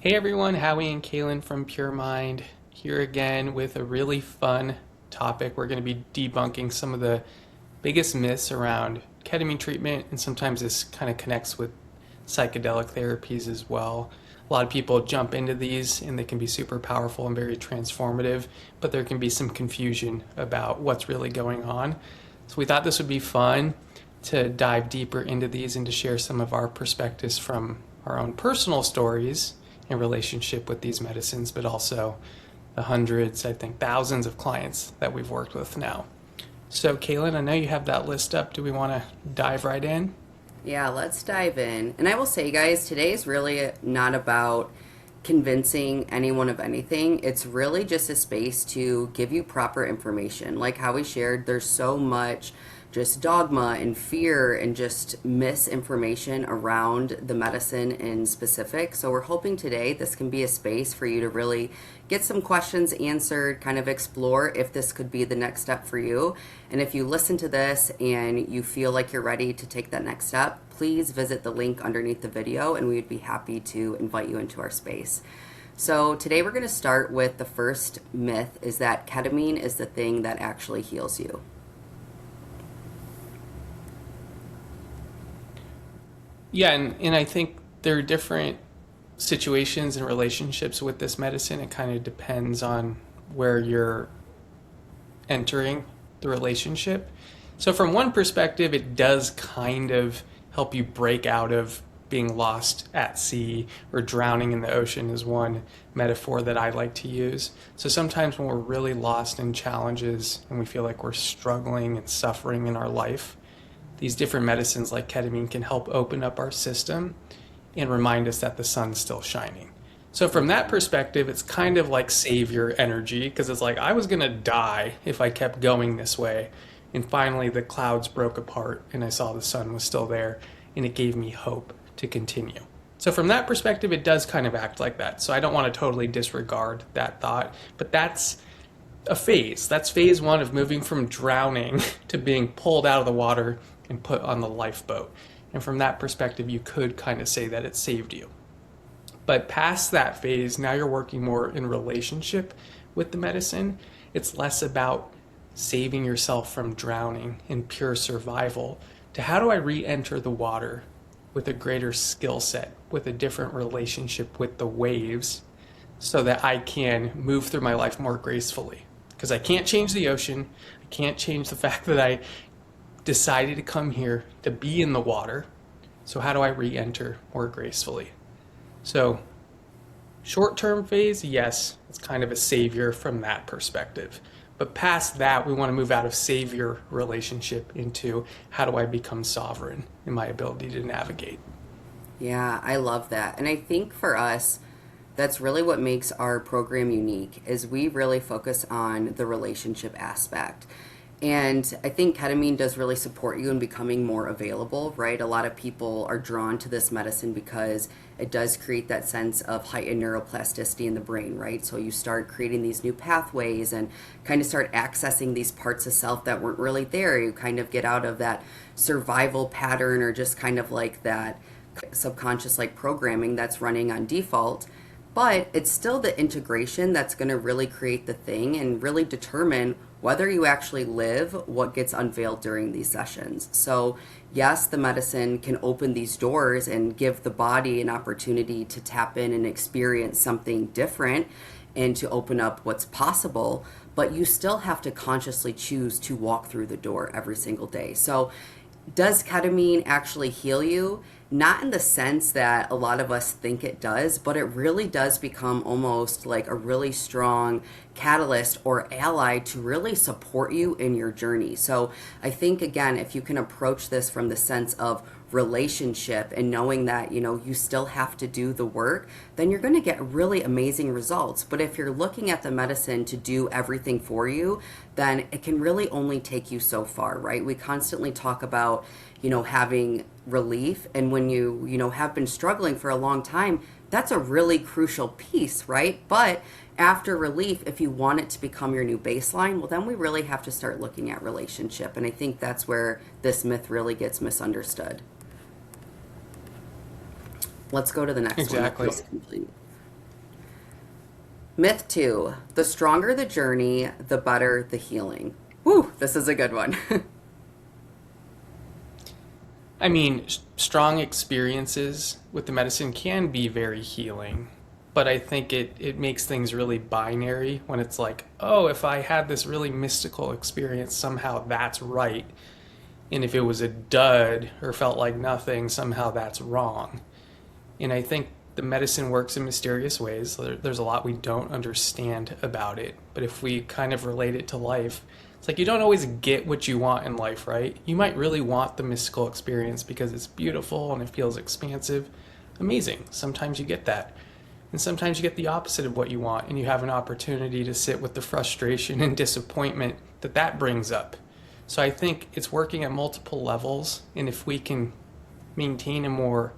Hey everyone, Howie and Kaylin from Pure Mind here again with a really fun topic. We're going to be debunking some of the biggest myths around ketamine treatment, and sometimes this kind of connects with psychedelic therapies as well. A lot of people jump into these and they can be super powerful and very transformative, but there can be some confusion about what's really going on. So we thought this would be fun to dive deeper into these and to share some of our perspectives from our own personal stories in relationship with these medicines, but also the hundreds, I think thousands of clients that we've worked with now. So, Kaylin, I know you have that list up. Do we want to dive right in? Yeah, let's dive in. And I will say, guys, today is really not about convincing anyone of anything. It's really just a space to give you proper information. Like how we shared, there's so much just dogma and fear and just misinformation around the medicine in specific. So we're hoping today this can be a space for you to really get some questions answered, kind of explore if this could be the next step for you. And if you listen to this and you feel like you're ready to take that next step, please visit the link underneath the video and we would be happy to invite you into our space. So today we're going to start with the first myth is that ketamine is the thing that actually heals you. Yeah, and I think there are different situations and relationships with this medicine. It kind of depends on where you're entering the relationship. So, from one perspective, it does kind of help you break out of being lost at sea or drowning in the ocean, is one metaphor that I like to use. So, sometimes when we're really lost in challenges and we feel like we're struggling and suffering in our life, these different medicines like ketamine can help open up our system and remind us that the sun's still shining. So from that perspective, it's kind of like savior energy because it's like I was going to die if I kept going this way. And finally the clouds broke apart and I saw the sun was still there and it gave me hope to continue. So from that perspective, it does kind of act like that. So I don't want to totally disregard that thought, but that's a phase. That's phase one of moving from drowning to being pulled out of the water and put on the lifeboat. And from that perspective, you could kind of say that it saved you. But past that phase, now you're working more in relationship with the medicine. It's less about saving yourself from drowning in pure survival to how do I re enter the water with a greater skill set, with a different relationship with the waves, so that I can move through my life more gracefully. Because I can't change the ocean, I can't change the fact that I decided to come here to be in the water. So, how do I re enter more gracefully? So, short term phase, yes, it's kind of a savior from that perspective. But past that, we want to move out of savior relationship into how do I become sovereign in my ability to navigate. Yeah, I love that. And I think for us, that's really what makes our program unique is we really focus on the relationship aspect. And I think ketamine does really support you in becoming more available, right? A lot of people are drawn to this medicine because it does create that sense of heightened neuroplasticity in the brain, right? So you start creating these new pathways and kind of start accessing these parts of self that weren't really there. You kind of get out of that survival pattern or just kind of like that subconscious like programming that's running on default, but it's still the integration that's going to really create the thing and really determine whether you actually live what gets unveiled during these sessions. So yes, the medicine can open these doors and give the body an opportunity to tap in and experience something different and to open up what's possible, but you still have to consciously choose to walk through the door every single day. So does ketamine actually heal you? Not in the sense that a lot of us think it does, but it really does become almost like a really strong catalyst or ally to really support you in your journey. So I think, again, if you can approach this from the sense of relationship and knowing that, you still have to do the work, then you're going to get really amazing results. But if you're looking at the medicine to do everything for you, then it can really only take you so far, right? We constantly talk about, having relief. And when you have been struggling for a long time, that's a really crucial piece, right? But after relief, if you want it to become your new baseline, well, then we really have to start looking at relationship. And I think that's where this myth really gets misunderstood. Let's go to the next one. Exactly. Please complete. Myth two, the stronger the journey, the better the healing. Woo, this is a good one. I mean, strong experiences with the medicine can be very healing, but I think it makes things really binary when it's like, oh, if I had this really mystical experience, somehow that's right. And if it was a dud or felt like nothing, somehow that's wrong. And I think the medicine works in mysterious ways. There's a lot we don't understand about it. But if we kind of relate it to life, it's like you don't always get what you want in life, right? You might really want the mystical experience because it's beautiful and it feels expansive. Amazing. Sometimes you get that. And sometimes you get the opposite of what you want, and you have an opportunity to sit with the frustration and disappointment that that brings up. So I think it's working at multiple levels, and if we can maintain a more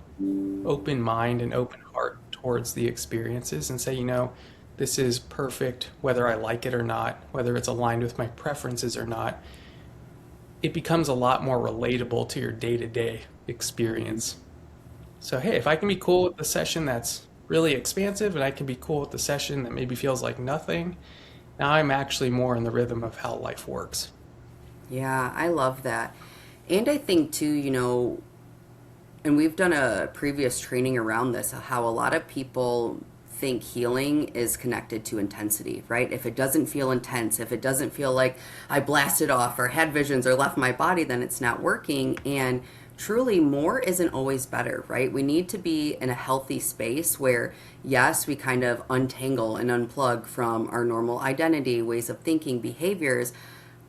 open mind and open heart towards the experiences and say, this is perfect whether I like it or not, whether it's aligned with my preferences or not, it becomes a lot more relatable to your day to day experience. So, hey, if I can be cool with the session that's really expansive and I can be cool with the session that maybe feels like nothing, now I'm actually more in the rhythm of how life works. Yeah, I love that. And I think too, and we've done a previous training around this, how a lot of people think healing is connected to intensity, right? If it doesn't feel intense, if it doesn't feel like I blasted off or had visions or left my body, then it's not working. And truly, more isn't always better, right? We need to be in a healthy space where, yes, we kind of untangle and unplug from our normal identity, ways of thinking, behaviors.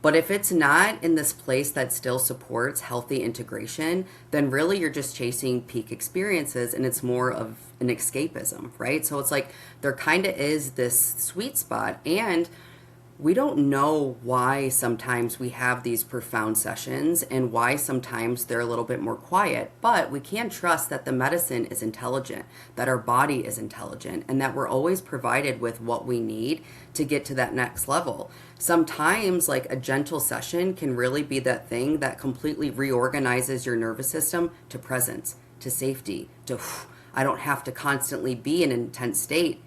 But if it's not in this place that still supports healthy integration, then really you're just chasing peak experiences and it's more of an escapism, right? So it's like there kind of is this sweet spot. And we don't know why sometimes we have these profound sessions and why sometimes they're a little bit more quiet, but we can trust that the medicine is intelligent, that our body is intelligent, and that we're always provided with what we need to get to that next level. Sometimes, like a gentle session can really be that thing that completely reorganizes your nervous system to presence, to safety, to I don't have to constantly be in an intense state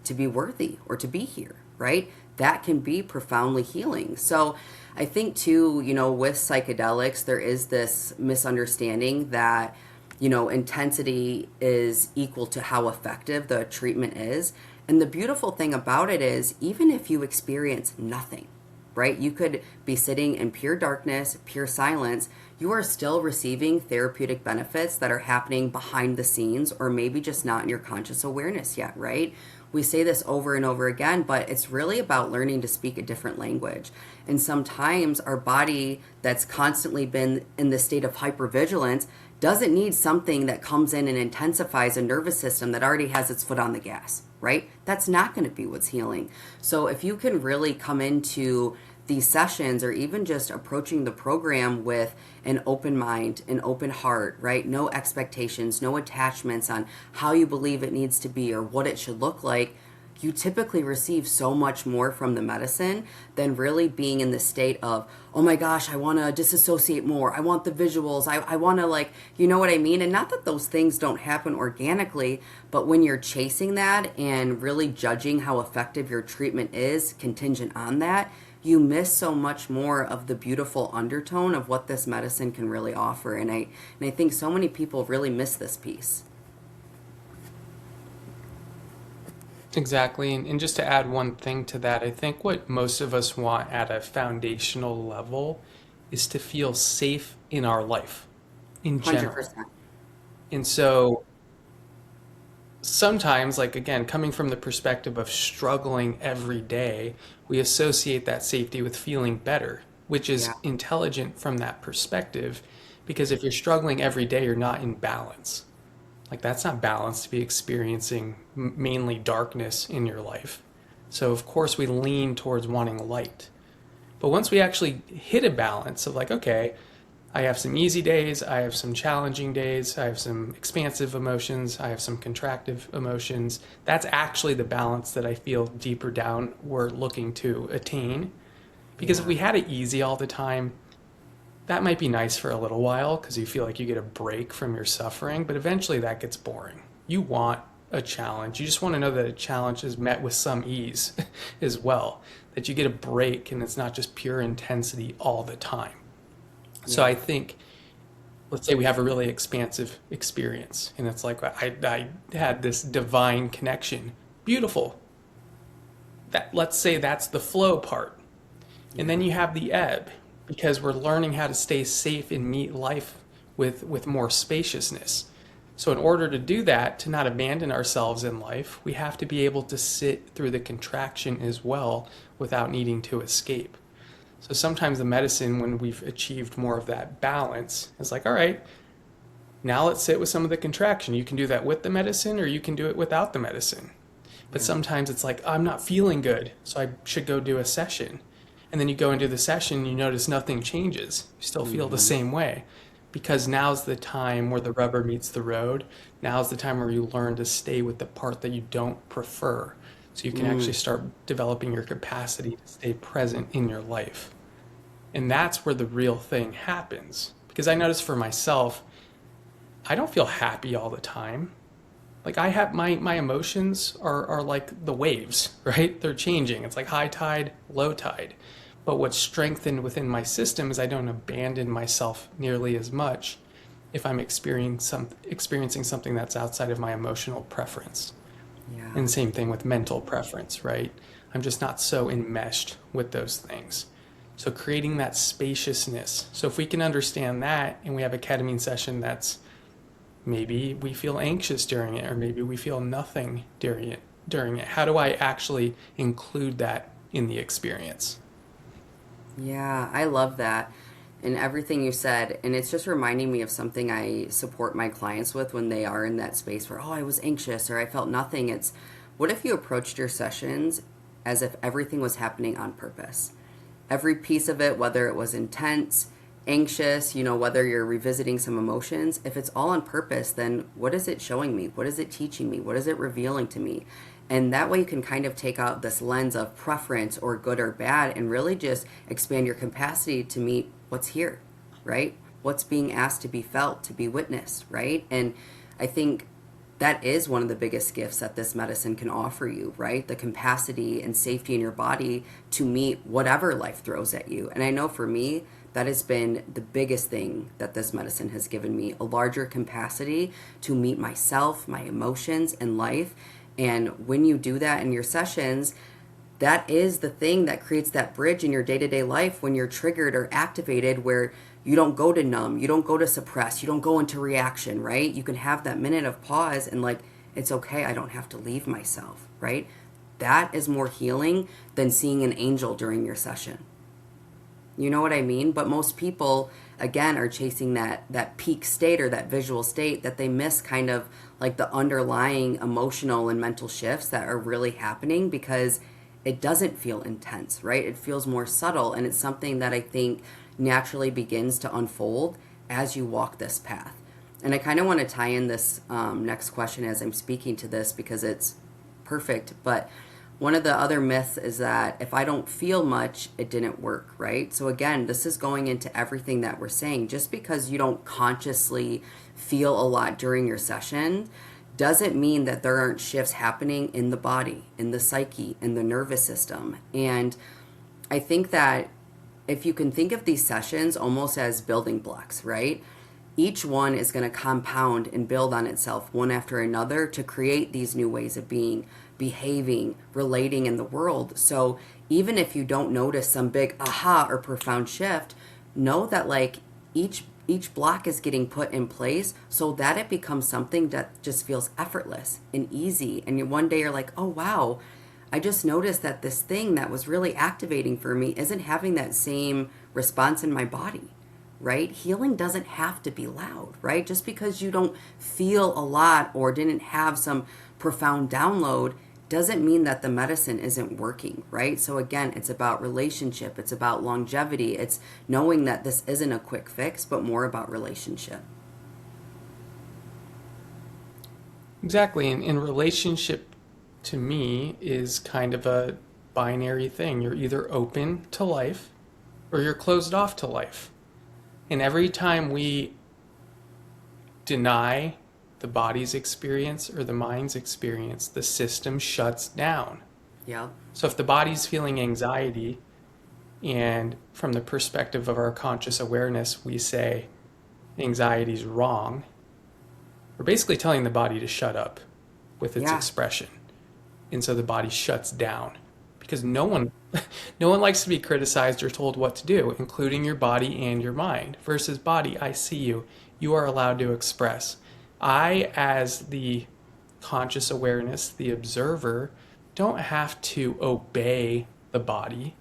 to be worthy or to be here, right? That can be profoundly healing. So I think too, with psychedelics, there is this misunderstanding that, intensity is equal to how effective the treatment is. And the beautiful thing about it is, even if you experience nothing, right? You could be sitting in pure darkness, pure silence. You are still receiving therapeutic benefits that are happening behind the scenes or maybe just not in your conscious awareness yet, right? We say this over and over again, but it's really about learning to speak a different language. And sometimes our body that's constantly been in this state of hypervigilance doesn't need something that comes in and intensifies a nervous system that already has its foot on the gas, right? That's not going to be what's healing. So if you can really come into these sessions or even just approaching the program with an open mind, an open heart, right? No expectations, no attachments on how you believe it needs to be or what it should look like, you typically receive so much more from the medicine than really being in the state of, oh my gosh, I want to disassociate more. I want the visuals. I want to, like, you know what I mean? And not that those things don't happen organically, but when you're chasing that and really judging how effective your treatment is contingent on that, you miss so much more of the beautiful undertone of what this medicine can really offer. And I think so many people really miss this piece. Exactly. And just to add one thing to that, I think what most of us want at a foundational level is to feel safe in our life in general. 100%. And so sometimes, like again, coming from the perspective of struggling every day, we associate that safety with feeling better, which is Yeah. intelligent from that perspective. Because if you're struggling every day, you're not in balance. Like that's not balanced to be experiencing mainly darkness in your life. So of course we lean towards wanting light. But once we actually hit a balance of like, okay, I have some easy days, I have some challenging days, I have some expansive emotions, I have some contractive emotions. That's actually the balance that I feel deeper down we're looking to attain. Because if Yeah. we had it easy all the time, that might be nice for a little while because you feel like you get a break from your suffering, but eventually that gets boring. You want a challenge. You just want to know that a challenge is met with some ease as well, that you get a break and it's not just pure intensity all the time. So Yeah. I think, let's say we have a really expansive experience and it's like I had this divine connection. Beautiful. That, let's say that's the flow part. And then Yeah. you have the ebb, because we're learning how to stay safe and meet life with more spaciousness. So in order to do that, to not abandon ourselves in life, we have to be able to sit through the contraction as well without needing to escape. So sometimes the medicine, when we've achieved more of that balance, is like, all right, now let's sit with some of the contraction. You can do that with the medicine or you can do it without the medicine. But Yeah. sometimes it's like, I'm not feeling good, so I should go do a session. And then you go into the session and you notice nothing changes. You still feel the Hmm. same way. Because now's the time where the rubber meets the road. Now's the time where you learn to stay with the part that you don't prefer. So you can Mm. actually start developing your capacity to stay present in your life. And that's where the real thing happens. Because I notice for myself, I don't feel happy all the time. Like I have my emotions are like the waves, right? They're changing. It's like high tide, low tide. But what's strengthened within my system is I don't abandon myself nearly as much if I'm experiencing something that's outside of my emotional preference. Yeah. And same thing with mental preference, right? I'm just not so enmeshed with those things. So creating that spaciousness. So if we can understand that and we have a ketamine session that's, maybe we feel anxious during it, or maybe we feel nothing during it. How do I actually include that in the experience? Yeah, I love that and everything you said. And it's just reminding me of something I support my clients with when they are in that space where, oh, I was anxious or I felt nothing. It's what if you approached your sessions as if everything was happening on purpose? Every piece of it, whether it was intense, anxious, whether you're revisiting some emotions, if it's all on purpose, then what is it showing me? What is it teaching me? What is it revealing to me? And that way you can kind of take out this lens of preference or good or bad and really just expand your capacity to meet what's here, right? What's being asked to be felt, to be witnessed, right? And I think that is one of the biggest gifts that this medicine can offer you, right? The capacity and safety in your body to meet whatever life throws at you. And I know for me, that has been the biggest thing that this medicine has given me, a larger capacity to meet myself, my emotions, and life. And when you do that in your sessions, that is the thing that creates that bridge in your day-to-day life when you're triggered or activated, where you don't go to numb, you don't go to suppress, you don't go into reaction, right? You can have that minute of pause and like, it's okay, I don't have to leave myself, right? That is more healing than seeing an angel during your session. You know what I mean? But most people, again, are chasing that peak state or that visual state, that they miss kind of like the underlying emotional and mental shifts that are really happening, because it doesn't feel intense, right? It feels more subtle, and it's something that I think naturally begins to unfold as you walk this path. And I kind of want to tie in this next question as I'm speaking to this, because it's perfect. But one of the other myths is that if I don't feel much, it didn't work, right? So again, this is going into everything that we're saying. Just because you don't consciously feel a lot during your session doesn't mean that there aren't shifts happening in the body, in the psyche, in the nervous system. And I think that if you can think of these sessions almost as building blocks, right? Each one is going to compound and build on itself one after another to create these new ways of being, behaving, relating in the world. So even if you don't notice some big aha or profound shift, know that like each block is getting put in place so that it becomes something that just feels effortless and easy. And one day you're like, oh wow, I just noticed that this thing that was really activating for me isn't having that same response in my body, right? Healing doesn't have to be loud, right? Just because you don't feel a lot or didn't have some profound download doesn't mean that the medicine isn't working, right? So again, it's about relationship, it's about longevity, it's knowing that this isn't a quick fix, but more about relationship. Exactly. And in relationship, to me, is kind of a binary thing. You're either open to life or you're closed off to life. And every time we deny the body's experience or the mind's experience, the system shuts down. Yeah. So if the body's feeling anxiety, and from the perspective of our conscious awareness, we say anxiety is wrong, we're basically telling the body to shut up with its Yeah. expression. And so the body shuts down because no one no one likes to be criticized or told what to do, including your body and your mind. Versus body, I see you. You are allowed to express. I, as the conscious awareness, the observer, don't have to obey the body.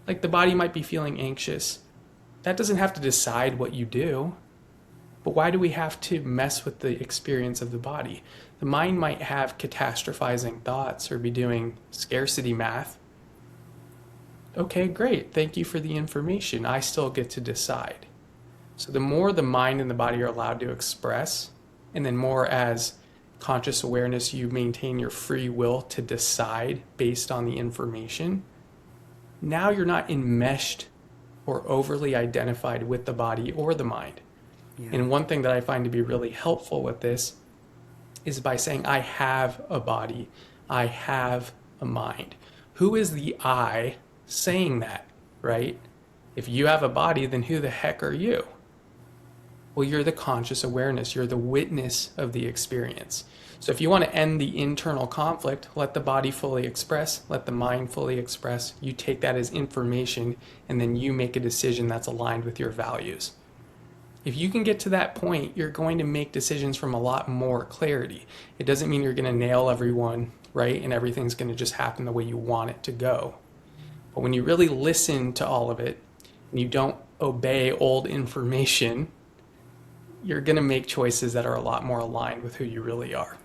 Like the body might be feeling anxious. That doesn't have to decide what you do. But why do we have to mess with the experience of the body? The mind might have catastrophizing thoughts or be doing scarcity math. Okay, great. Thank you for the information. I still get to decide. So the more the mind and the body are allowed to express, and then more as conscious awareness, you maintain your free will to decide based on the information. Now you're not enmeshed or overly identified with the body or the mind. Yeah. And one thing that I find to be really helpful with this is by saying, I have a body, I have a mind. Who is the I saying that, right? If you have a body, then who the heck are you? Well, you're the conscious awareness, you're the witness of the experience. So if you want to end the internal conflict, let the body fully express, let the mind fully express. You take that as information, and then you make a decision that's aligned with your values. If you can get to that point, you're going to make decisions from a lot more clarity. It doesn't mean you're going to nail everyone, right? And everything's going to just happen the way you want it to go. But when you really listen to all of it and you don't obey old information, you're going to make choices that are a lot more aligned with who you really are.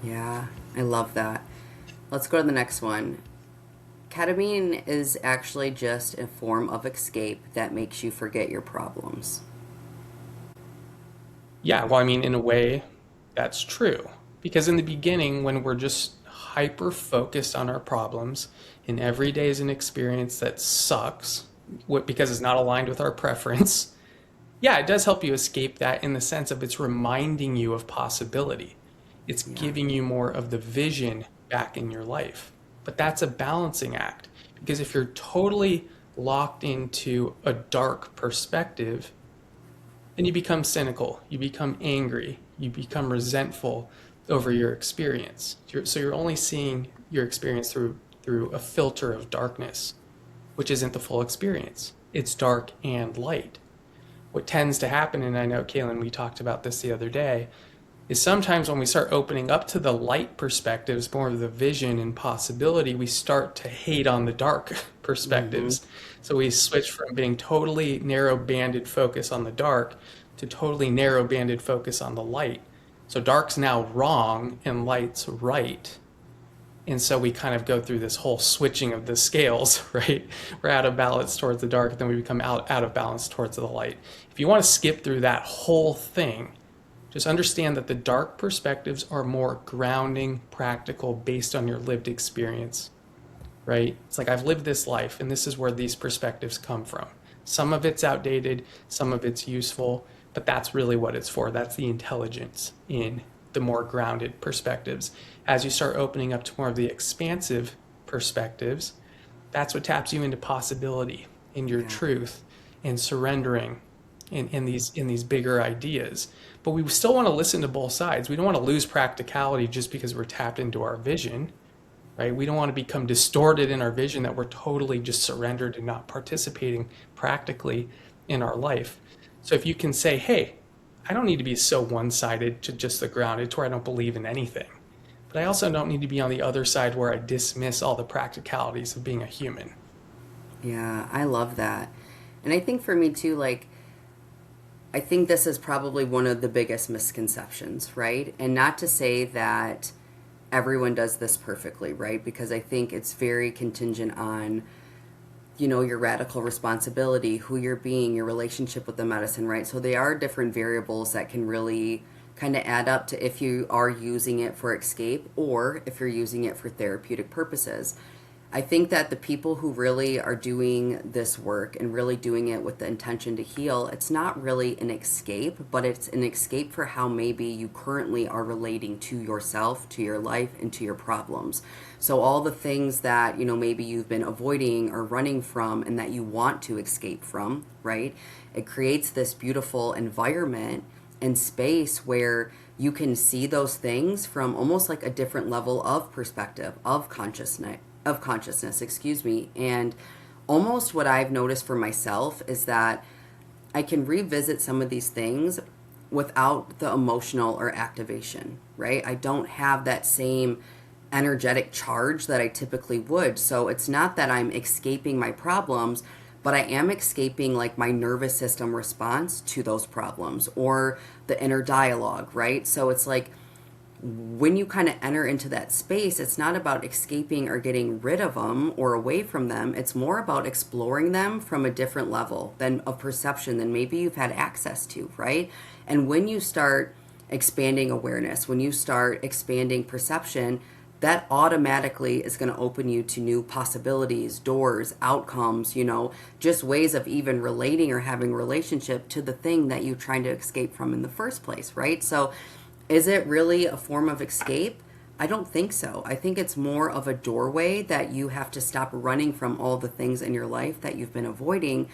Yeah, I love that. Let's go to the next one. Ketamine is actually just a form of escape that makes you forget your problems. Yeah, well, I mean, in a way, that's true. Because in the beginning, when we're just hyper focused on our problems, and every day is an experience that sucks because it's not aligned with our preference, yeah, it does help you escape that in the sense of it's reminding you of possibility. It's Yeah. giving you more of the vision back in your life. But that's a balancing act. Because if you're totally locked into a dark perspective, then you become cynical, you become angry, you become resentful over your experience. So you're only seeing your experience through a filter of darkness, which isn't the full experience. It's dark and light. What tends to happen, and I know, Kaylin, we talked about this the other day, is sometimes when we start opening up to the light perspectives, more of the vision and possibility, we start to hate on the dark perspectives. So we switch from being totally narrow banded focus on the dark to totally narrow banded focus on the light. So dark's now wrong and light's right. And so we kind of go through this whole switching of the scales, right? We're out of balance towards the dark, then we become out of balance towards the light. If you want to skip through that whole thing, just understand that the dark perspectives are more grounding, practical, based on your lived experience, right? It's like I've lived this life, and this is where these perspectives come from. Some of it's outdated, some of it's useful, but that's really what it's for. That's the intelligence in the more grounded perspectives. As you start opening up to more of the expansive perspectives, that's what taps you into possibility, in your Yeah. truth, and surrendering in these bigger ideas. But we still want to listen to both sides. We don't want to lose practicality just because we're tapped into our vision, right? We don't want to become distorted in our vision that we're totally just surrendered and not participating practically in our life. So if you can say, hey, I don't need to be so one-sided to just the grounded to where I don't believe in anything. But I also don't need to be on the other side where I dismiss all the practicalities of being a human. Yeah, I love that. And I think for me too, like, I think this is probably one of the biggest misconceptions, right? And not to say that everyone does this perfectly, right? Because I think it's very contingent on, your radical responsibility, who you're being, your relationship with the medicine, right? So there are different variables that can really kind of add up to if you are using it for escape or if you're using it for therapeutic purposes. I think that the people who really are doing this work and really doing it with the intention to heal, it's not really an escape, but it's an escape for how maybe you currently are relating to yourself, to your life, and to your problems. So all the things that, maybe you've been avoiding or running from and that you want to escape from, right? It creates this beautiful environment and space where you can see those things from almost like a different level of perspective, of consciousness, excuse me. And almost what I've noticed for myself is that I can revisit some of these things without the emotional or activation, right? I don't have that same energetic charge that I typically would. So it's not that I'm escaping my problems, but I am escaping like my nervous system response to those problems or the inner dialogue, right? So it's like when you kind of enter into that space, it's not about escaping or getting rid of them or away from them. It's more about exploring them from a different level than of perception than maybe you've had access to, right? And when you start expanding awareness, when you start expanding perception, that automatically is going to open you to new possibilities, doors, outcomes, just ways of even relating or having a relationship to the thing that you're trying to escape from in the first place, right? So is it really a form of escape? I don't think so. I think it's more of a doorway that you have to stop running from all the things in your life that you've been avoiding,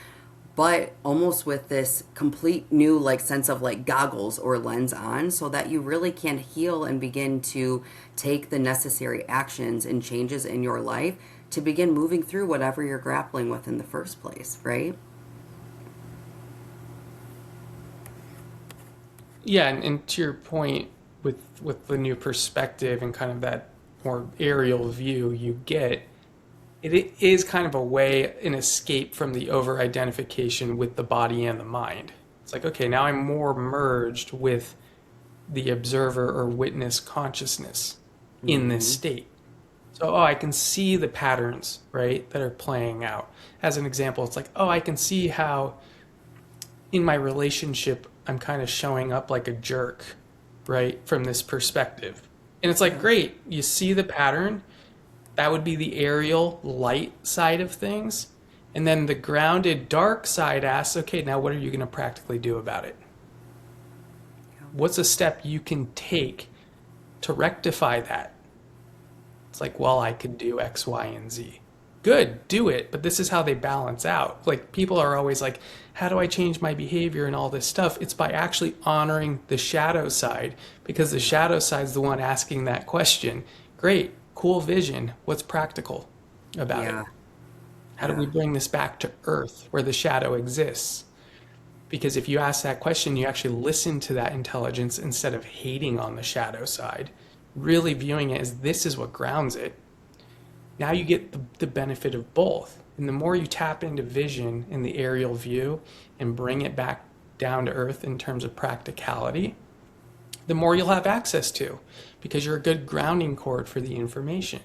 but almost with this complete new like sense of like goggles or lens on so that you really can heal and begin to take the necessary actions and changes in your life to begin moving through whatever you're grappling with in the first place, right? Yeah, and to your point with the new perspective and kind of that more aerial view you get, it is kind of a way, an escape from the over identification with the body and the mind. It's like, okay, now I'm more merged with the observer or witness consciousness in this Mm-hmm. state. So, oh, I can see the patterns, right, that are playing out. As an example, it's like, oh, I can see how in my relationship I'm kind of showing up like a jerk, right, from this perspective. And it's like, Yeah. great, you see the pattern. That would be the aerial light side of things. And then the grounded dark side asks, okay, now what are you going to practically do about it? What's a step you can take to rectify that? It's like, well, I could do X, Y, and Z. Good, do it. But this is how they balance out. Like, people are always like, how do I change my behavior and all this stuff? It's by actually honoring the shadow side, because the shadow side's the one asking that question. Great, cool vision. What's practical about it? Yeah. How do we Yeah. bring this back to earth where the shadow exists? Because if you ask that question, you actually listen to that intelligence instead of hating on the shadow side, really viewing it as this is what grounds it. Now you get the benefit of both. And the more you tap into vision in the aerial view and bring it back down to earth in terms of practicality, the more you'll have access to, because you're a good grounding cord for the information.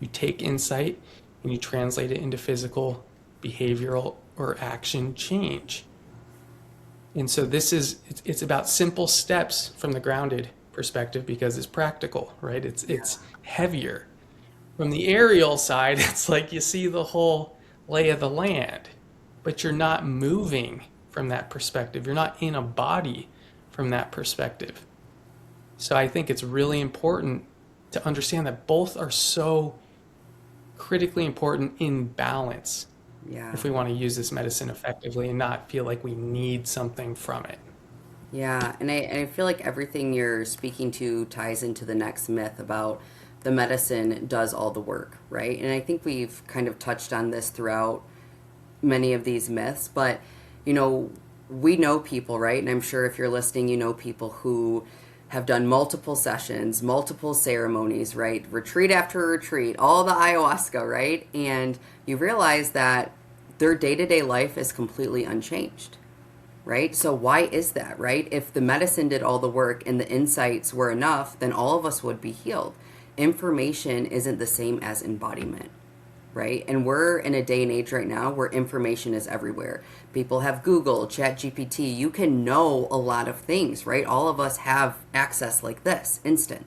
You take insight and you translate it into physical, behavioral, or action change. And so it's about simple steps from the grounded perspective because it's practical, right? It's heavier. From the aerial side, it's like you see the whole lay of the land, but you're not moving from that perspective. You're not in a body from that perspective. So I think it's really important to understand that both are so critically important in balance Yeah. if we want to use this medicine effectively and not feel like we need something from it. Yeah, and I feel like everything you're speaking to ties into the next myth about the medicine does all the work, right? And I think we've kind of touched on this throughout many of these myths, but you know, we know people, right? And I'm sure if you're listening, you know people who have done multiple sessions, multiple ceremonies, right? Retreat after retreat, all the ayahuasca, right? And you realize that their day to day life is completely unchanged, right? So why is that, right? If the medicine did all the work and the insights were enough, then all of us would be healed. Information isn't the same as embodiment, right? And we're in a day and age right now where information is everywhere. People have Google, Chat GPT. You can know a lot of things, right? All of us have access like this, instant.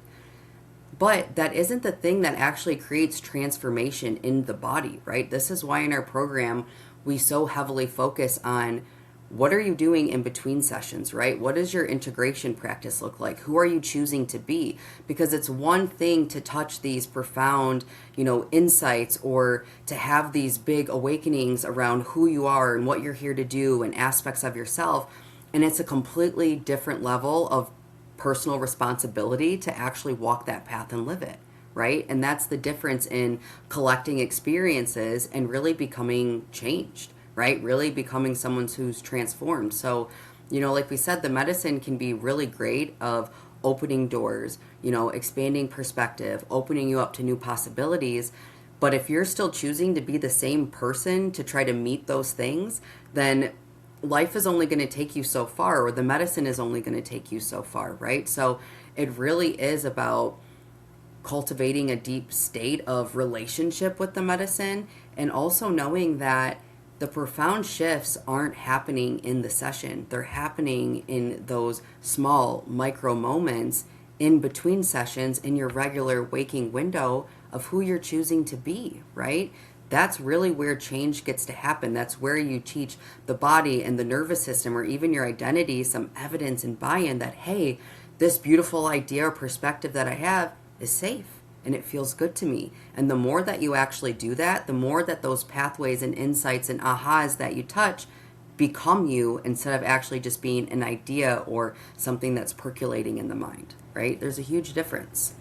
But that isn't the thing that actually creates transformation in the body, right? This is why in our program we so heavily focus on what are you doing in between sessions, right? What does your integration practice look like? Who are you choosing to be? Because it's one thing to touch these profound, insights, or to have these big awakenings around who you are and what you're here to do and aspects of yourself. And it's a completely different level of personal responsibility to actually walk that path and live it, right? And that's the difference in collecting experiences and really becoming changed, right? Really becoming someone who's transformed. So, like we said, the medicine can be really great of opening doors, expanding perspective, opening you up to new possibilities. But if you're still choosing to be the same person to try to meet those things, then life is only going to take you so far, or the medicine is only going to take you so far, right? So it really is about cultivating a deep state of relationship with the medicine, and also knowing that the profound shifts aren't happening in the session. They're happening in those small micro moments in between sessions in your regular waking window of who you're choosing to be, right? That's really where change gets to happen. That's where you teach the body and the nervous system, or even your identity, some evidence and buy-in that, hey, this beautiful idea or perspective that I have is safe and it feels good to me. And the more that you actually do that, the more that those pathways and insights and ahas that you touch become you, instead of actually just being an idea or something that's percolating in the mind, right? There's a huge difference.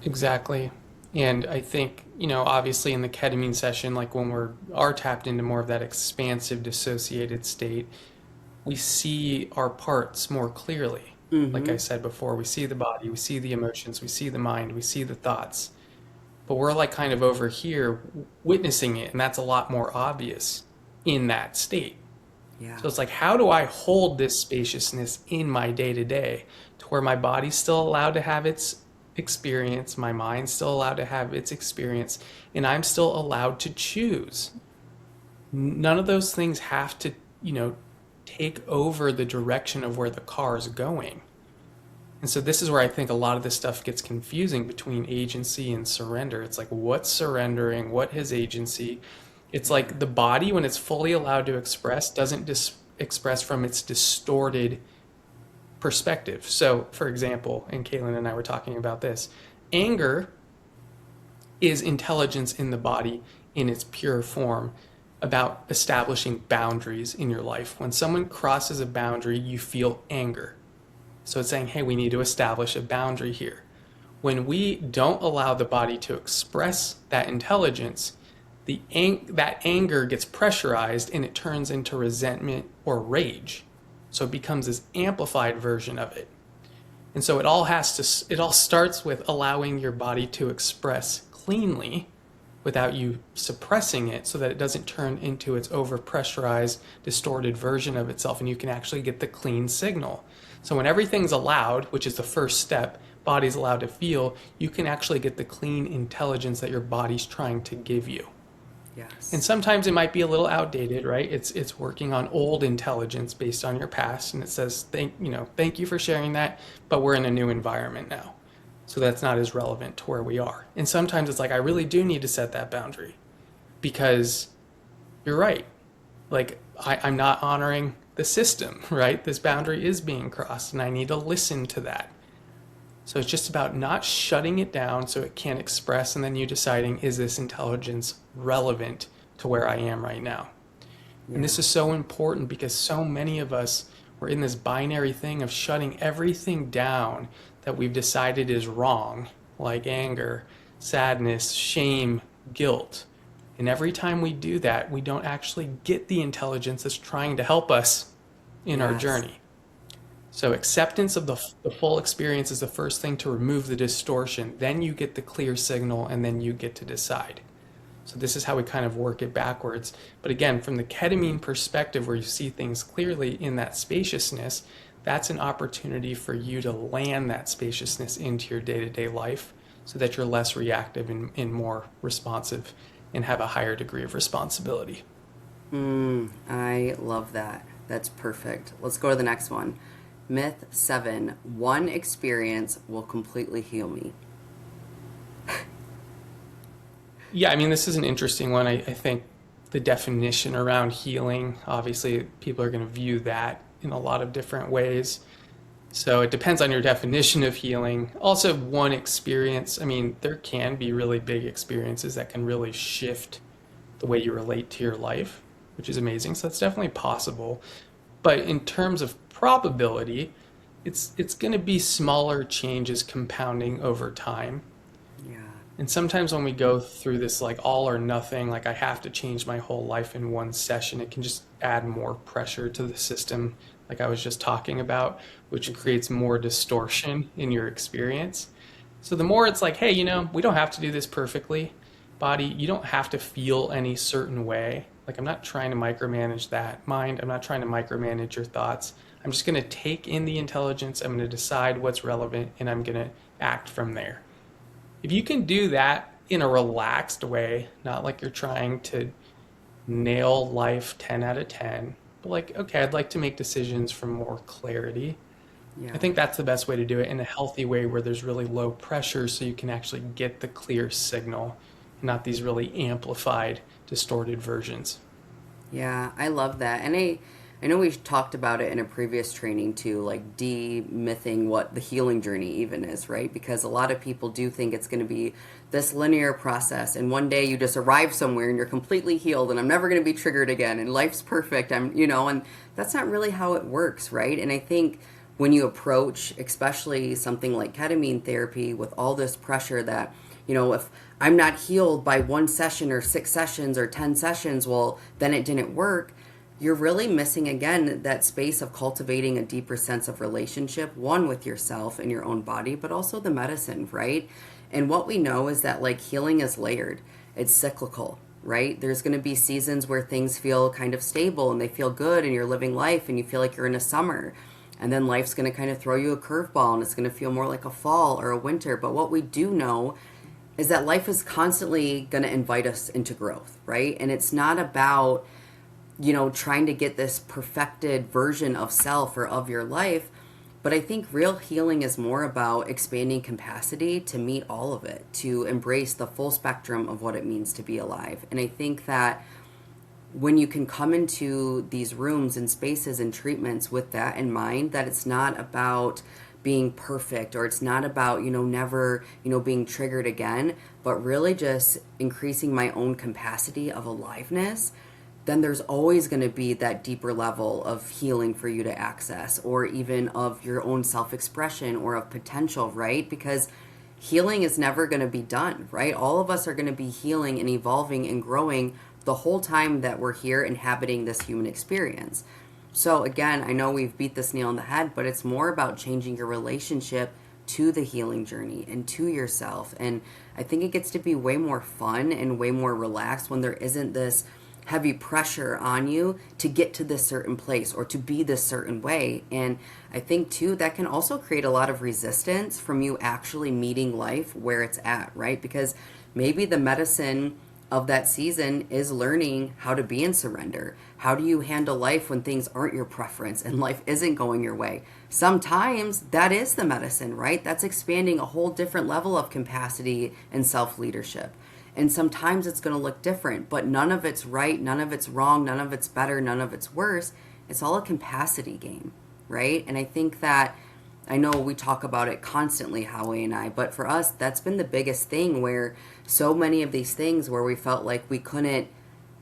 Exactly. And I think, obviously in the ketamine session, like when are tapped into more of that expansive dissociated state, we see our parts more clearly. Like I Mm-hmm. said before, we see the body, we see the emotions, we see the mind, we see the thoughts. But we're like kind of over here witnessing it, and that's a lot more obvious in that state. Yeah. So it's like, how do I hold this spaciousness in my day to day to where my body's still allowed to have its experience, my mind's still allowed to have its experience, and I'm still allowed to choose? None of those things have to, you know, take over the direction of where the car is going. And so this is where I think a lot of this stuff gets confusing between agency and surrender. It's like, what's surrendering? What has agency? It's like the body, when it's fully allowed to express, doesn't express from its distorted perspective. So, for example, and Caitlin and I were talking about this, anger is intelligence in the body in its pure form, about establishing boundaries in your life. When someone crosses a boundary, you feel anger. So it's saying, hey, we need to establish a boundary here. When we don't allow the body to express that intelligence, that anger gets pressurized and it turns into resentment or rage. So it becomes this amplified version of it. And so it all starts with allowing your body to express cleanly without you suppressing it, so that it doesn't turn into its overpressurized, distorted version of itself, and you can actually get the clean signal. So when everything's allowed, which is the first step, body's allowed to feel, you can actually get the clean intelligence that your body's trying to give you. And Yes. sometimes it might be a little outdated, right? It's working on old intelligence based on your past, and it says thank you for sharing that, but we're in a new environment now. So that's not as relevant to where we are. And sometimes it's like, I really do need to set that boundary because you're right. Like, I'm not honoring the system, right? This boundary is being crossed, and I need to listen to that. So it's just about not shutting it down so it can't express, and then you deciding, is this intelligence relevant to where I am right now? And Yeah. this is so important because so many of us were in this binary thing of shutting everything down that we've decided is wrong, like anger, sadness, shame, guilt. And every time we do that, we don't actually get the intelligence that's trying to help us in our Yes. journey. So acceptance of the full experience is the first thing to remove the distortion. Then you get the clear signal, and then you get to decide. So this is how we kind of work it backwards. But again, from the ketamine perspective, where you see things clearly in that spaciousness, that's an opportunity for you to land that spaciousness into your day-to-day life so that you're less reactive and more responsive and have a higher degree of responsibility. I love that. That's perfect. Let's go to the next one. Myth 7, one experience will completely heal me. Yeah, I mean, this is an interesting one. I think the definition around healing, obviously, people are going to view that in a lot of different ways. So it depends on your definition of healing. Also, one experience, I mean, there can be really big experiences that can really shift the way you relate to your life, which is amazing. So that's definitely possible. But in terms of probability, it's going to be smaller changes compounding over time. Yeah. And sometimes when we go through this like all or nothing, like I have to change my whole life in one session, it can just add more pressure to the system, like I was just talking about, which creates Exactly. more distortion in your experience. So the more it's like, hey, we don't have to do this perfectly, body. You don't have to feel any certain way. Like I'm not trying to micromanage that mind. I'm not trying to micromanage your thoughts. I'm just going to take in the intelligence. I'm going to decide what's relevant and I'm going to act from there. If you can do that in a relaxed way, not like you're trying to nail life 10 out of 10, but like, okay, I'd like to make decisions from more clarity. I Yeah. think that's the best way to do it in a healthy way where there's really low pressure so you can actually get the clear signal, not these really amplified, distorted versions. Yeah, I love that. And I know we talked about it in a previous training too, like demything what the healing journey even is, right? Because a lot of people do think it's going to be this linear process and one day you just arrive somewhere and you're completely healed and I'm never going to be triggered again and life's perfect. And that's not really how it works, right? And I think when you approach especially something like ketamine therapy with all this pressure that, if I'm not healed by one session or 6 sessions or 10 sessions, well, then it didn't work. You're really missing again that space of cultivating a deeper sense of relationship, one with yourself and your own body, but also the medicine, right? And what we know is that like healing is layered, it's cyclical, right? There's going to be seasons where things feel kind of stable and they feel good and you're living life and you feel like you're in a summer. And then life's going to kind of throw you a curveball and it's going to feel more like a fall or a winter. But what we do know is that life is constantly going to invite us into growth, right? And it's not about, trying to get this perfected version of self or of your life. But I think real healing is more about expanding capacity to meet all of it, to embrace the full spectrum of what it means to be alive. And I think that when you can come into these rooms and spaces and treatments with that in mind, that it's not about being perfect or it's not about never being triggered again, but really just increasing my own capacity of aliveness, then there's always going to be that deeper level of healing for you to access, or even of your own self-expression or of potential, right? Because healing is never going to be done, right? All of us are going to be healing and evolving and growing the whole time that we're here inhabiting this human experience. So again, I know we've beat this nail on the head, but it's more about changing your relationship to the healing journey and to yourself. And I think it gets to be way more fun and way more relaxed when there isn't this heavy pressure on you to get to this certain place or to be this certain way. And I think too that can also create a lot of resistance from you actually meeting life where it's at, right? Because maybe the medicine of that season is learning how to be in surrender. How do you handle life when things aren't your preference and life isn't going your way? Sometimes that is the medicine, right? That's expanding a whole different level of capacity and self leadership. And sometimes it's going to look different, but none of it's right, none of it's wrong, none of it's better, none of it's worse. It's all a capacity game, right? And I think that I know we talk about it constantly, Howie and I, but for us, that's been the biggest thing where so many of these things where we felt like we couldn't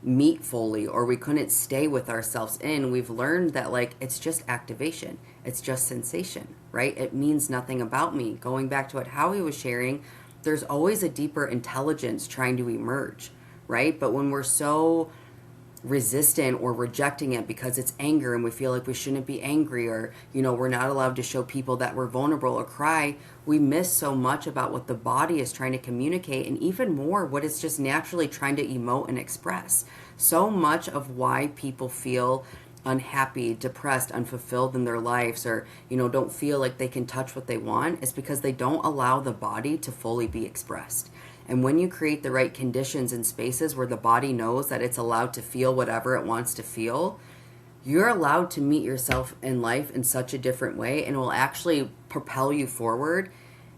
meet fully or we couldn't stay with ourselves in, we've learned that like it's just activation, it's just sensation, right? It means nothing about me. Going back to what Howie was sharing, there's always a deeper intelligence trying to emerge, right? But when we're so resistant or rejecting it because it's anger and we feel like we shouldn't be angry, or we're not allowed to show people that we're vulnerable or cry, we miss so much about what the body is trying to communicate, and even more what it's just naturally trying to emote and express. So much of why people feel unhappy, depressed, unfulfilled in their lives, or don't feel like they can touch what they want, is because they don't allow the body to fully be expressed. And when you create the right conditions and spaces where the body knows that it's allowed to feel whatever it wants to feel, you're allowed to meet yourself in life in such a different way, and it will actually propel you forward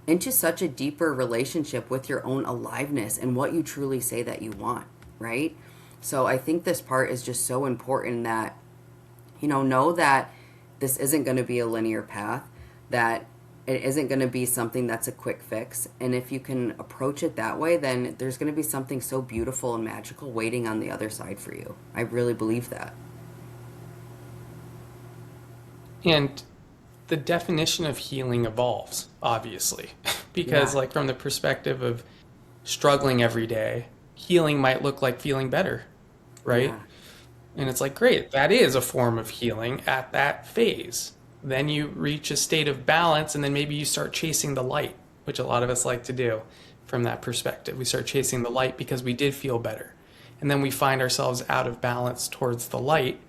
into such a deeper relationship with your own aliveness and what you truly say that you want, right? So I think this part is just so important that, know that this isn't going to be a linear path, that it isn't going to be something that's a quick fix. And if you can approach it that way, then there's going to be something so beautiful and magical waiting on the other side for you. I really believe that. And the definition of healing evolves, obviously, because Yeah. like from the perspective of struggling every day, healing might look like feeling better, right? Yeah. And it's like, great, that is a form of healing at that phase. Then you reach a state of balance, and then maybe you start chasing the light, which a lot of us like to do from that perspective. We start chasing the light because we did feel better. And then we find ourselves out of balance towards the light.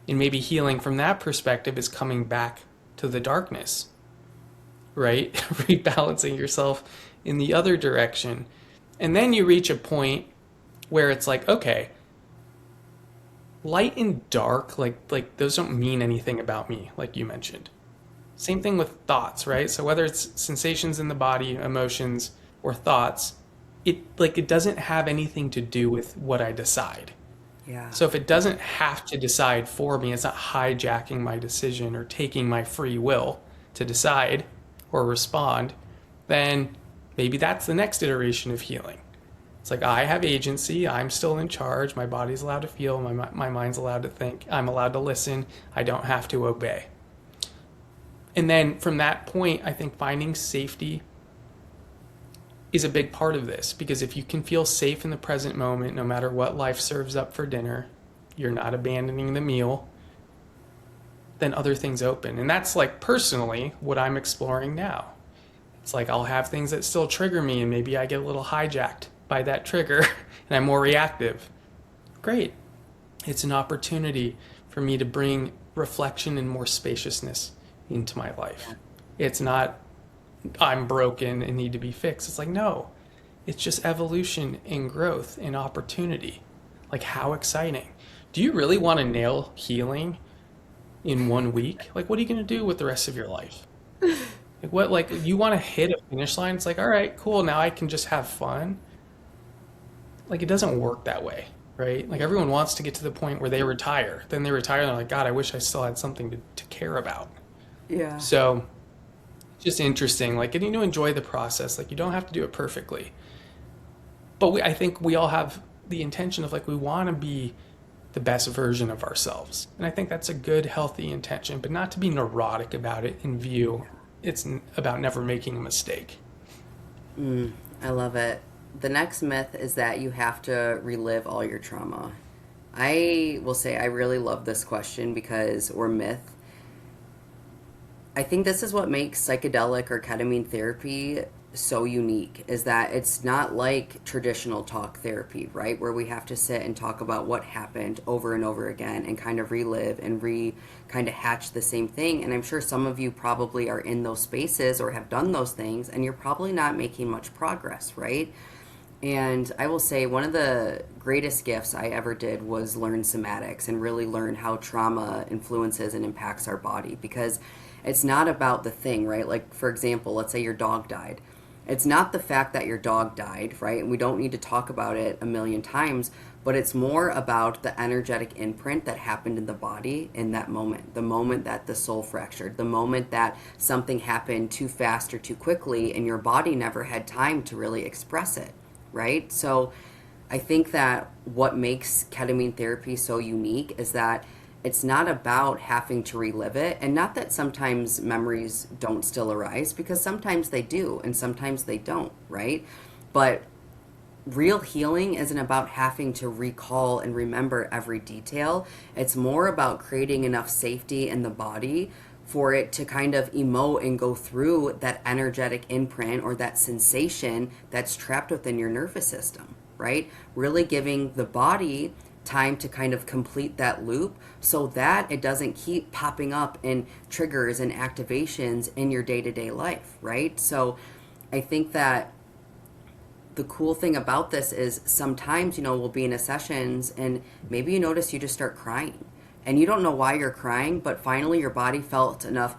And maybe healing from that perspective is coming back to the darkness, right? Rebalancing yourself in the other direction. And then you reach a point where it's like, okay, light and dark, like those don't mean anything about me, like you mentioned. Same thing with thoughts, right? So whether it's sensations in the body, emotions, or thoughts, it doesn't have anything to do with what I decide. Yeah. So if it doesn't have to decide for me, it's not hijacking my decision or taking my free will to decide or respond, then maybe that's the next iteration of healing. It's like I have agency, I'm still in charge, my body's allowed to feel, my mind's allowed to think, I'm allowed to listen, I don't have to obey. And then from that point, I think finding safety is a big part of this, because if you can feel safe in the present moment, no matter what life serves up for dinner, you're not abandoning the meal, then other things open. And that's like personally what I'm exploring now. It's like I'll have things that still trigger me, and maybe I get a little hijacked by that trigger and I'm more reactive. Great. It's an opportunity for me to bring reflection and more spaciousness into my life. It's not I'm broken and need to be fixed. It's like, no, it's just evolution and growth and opportunity. Like, how exciting. Do you really want to nail healing in 1 week? Like, what are you going to do with the rest of your life? Like, what, like, you want to hit a finish line? It's like, all right, cool, now I can just have fun. Like, it doesn't work that way, right? Like, everyone wants to get to the point where they retire. Then they retire and they're like, God, I wish I still had something to care about. Yeah. So, just interesting, like getting to enjoy the process. Like you don't have to do it perfectly, but I think we all have the intention of like we want to be the best version of ourselves, and I think that's a good, healthy intention. But not to be neurotic about it and view it's about never making a mistake. I love it. The next myth is that you have to relive all your trauma. I will say I really love this question because, or myth, I think this is what makes psychedelic or ketamine therapy so unique, is that it's not like traditional talk therapy, right? Where we have to sit and talk about what happened over and over again and kind of relive and kind of hatch the same thing. And I'm sure some of you probably are in those spaces or have done those things, and you're probably not making much progress, right? And I will say one of the greatest gifts I ever did was learn somatics and really learn how trauma influences and impacts our body, because it's not about the thing, right? Like, for example, let's say your dog died. It's not the fact that your dog died, right? And we don't need to talk about it a million times, but it's more about the energetic imprint that happened in the body in that moment. The moment that the soul fractured, the moment that something happened too fast or too quickly and your body never had time to really express it, right? So I think that what makes ketamine therapy so unique is that it's not about having to relive it, and not that sometimes memories don't still arise, because sometimes they do and sometimes they don't, right? But real healing isn't about having to recall and remember every detail. It's more about creating enough safety in the body for it to kind of emote and go through that energetic imprint or that sensation that's trapped within your nervous system, right? Really giving the body time to kind of complete that loop so that it doesn't keep popping up in triggers and activations in your day-to-day life, right? So I think that the cool thing about this is sometimes, we'll be in a sessions and maybe you notice you just start crying. and you don't know why you're crying, but finally your body felt enough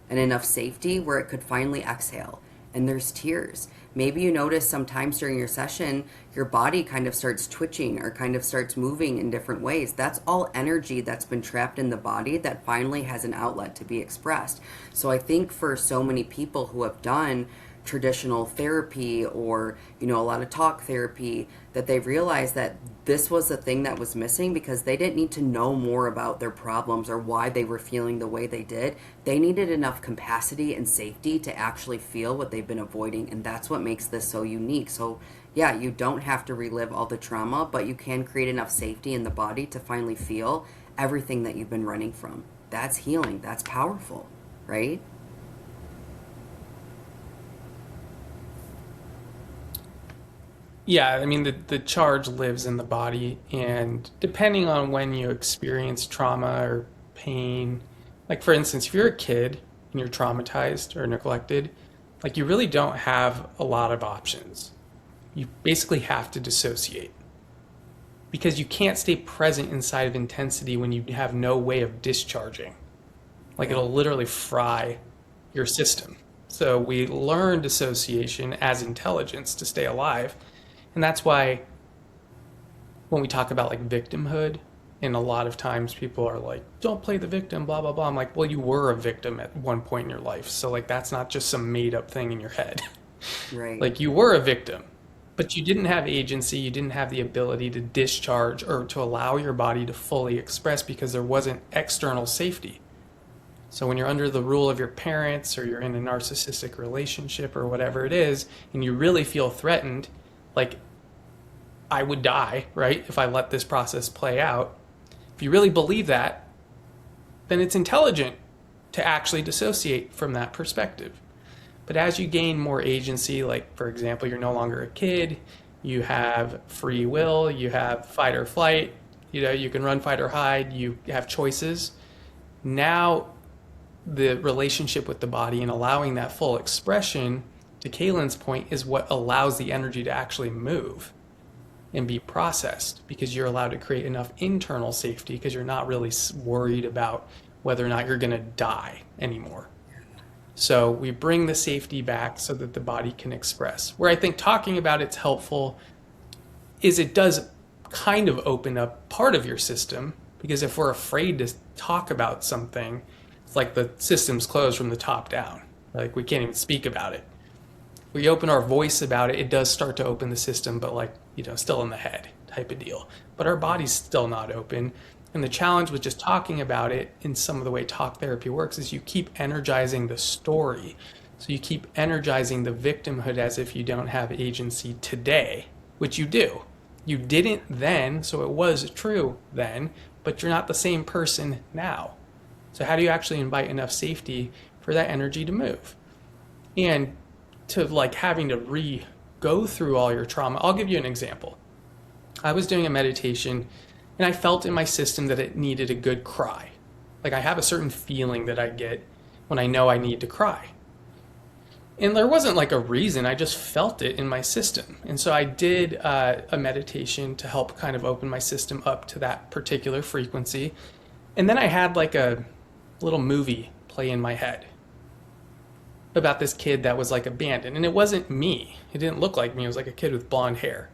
and enough safety where it could finally exhale. And there's tears. Maybe you notice sometimes during your session, your body kind of starts twitching or kind of starts moving in different ways. That's all energy that's been trapped in the body that finally has an outlet to be expressed. So I think for so many people who have done traditional therapy or a lot of talk therapy, that they realized that this was the thing that was missing, because they didn't need to know more about their problems or why they were feeling the way they did. They needed enough capacity and safety to actually feel what they've been avoiding, and that's what makes this so unique. So yeah, you don't have to relive all the trauma, but you can create enough safety in the body to finally feel everything that you've been running from. That's healing. That's powerful, right? Yeah, I mean, the charge lives in the body, and depending on when you experience trauma or pain, like for instance, if you're a kid and you're traumatized or neglected, like you really don't have a lot of options. You basically have to dissociate because you can't stay present inside of intensity when you have no way of discharging. Like Yeah. it'll literally fry your system. So we learn dissociation as intelligence to stay alive. And that's why when we talk about like victimhood, and a lot of times people are like, don't play the victim, blah, blah, blah. I'm like, well, you were a victim at one point in your life. So, like, that's not just some made up thing in your head. Right. Like, you were a victim, but you didn't have agency. You didn't have the ability to discharge or to allow your body to fully express because there wasn't external safety. So, when you're under the rule of your parents or you're in a narcissistic relationship or whatever it is, and you really feel threatened, like, I would die, right, if I let this process play out. If you really believe that, then it's intelligent to actually dissociate from that perspective. But as you gain more agency, like for example, you're no longer a kid, you have free will, you have fight or flight, you can run, fight, or hide, you have choices. Now, the relationship with the body and allowing that full expression, to Kaylin's point, is what allows the energy to actually move and be processed, because you're allowed to create enough internal safety because you're not really worried about whether or not you're going to die anymore. So we bring the safety back so that the body can express. Where I think talking about it's helpful is it does kind of open up part of your system, because if we're afraid to talk about something, it's like the system's closed from the top down. Like we can't even speak about it. We open our voice about it, it does start to open the system, but like, still in the head type of deal. But our body's still not open. And the challenge with just talking about it in some of the way talk therapy works is you keep energizing the story. So you keep energizing the victimhood as if you don't have agency today, which you do. You didn't then, so it was true then, but you're not the same person now. So how do you actually invite enough safety for that energy to move? And to like having to go through all your trauma. I'll give you an example. I was doing a meditation and I felt in my system that it needed a good cry. Like I have a certain feeling that I get when I know I need to cry. And there wasn't like a reason, I just felt it in my system. And so I did a meditation to help kind of open my system up to that particular frequency. And then I had like a little movie play in my head about this kid that was like abandoned. And it wasn't me. It didn't look like me. It was like a kid with blonde hair.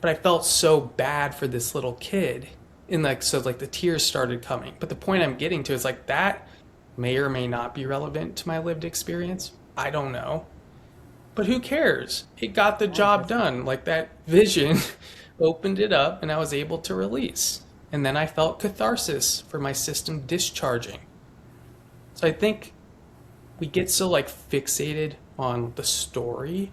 But I felt so bad for this little kid. And like, so like the tears started coming. But the point I'm getting to is like that may or may not be relevant to my lived experience. I don't know. But who cares? It got the job done. Like that vision opened it up and I was able to release. And then I felt catharsis for my system discharging. So I think we get so like fixated on the story,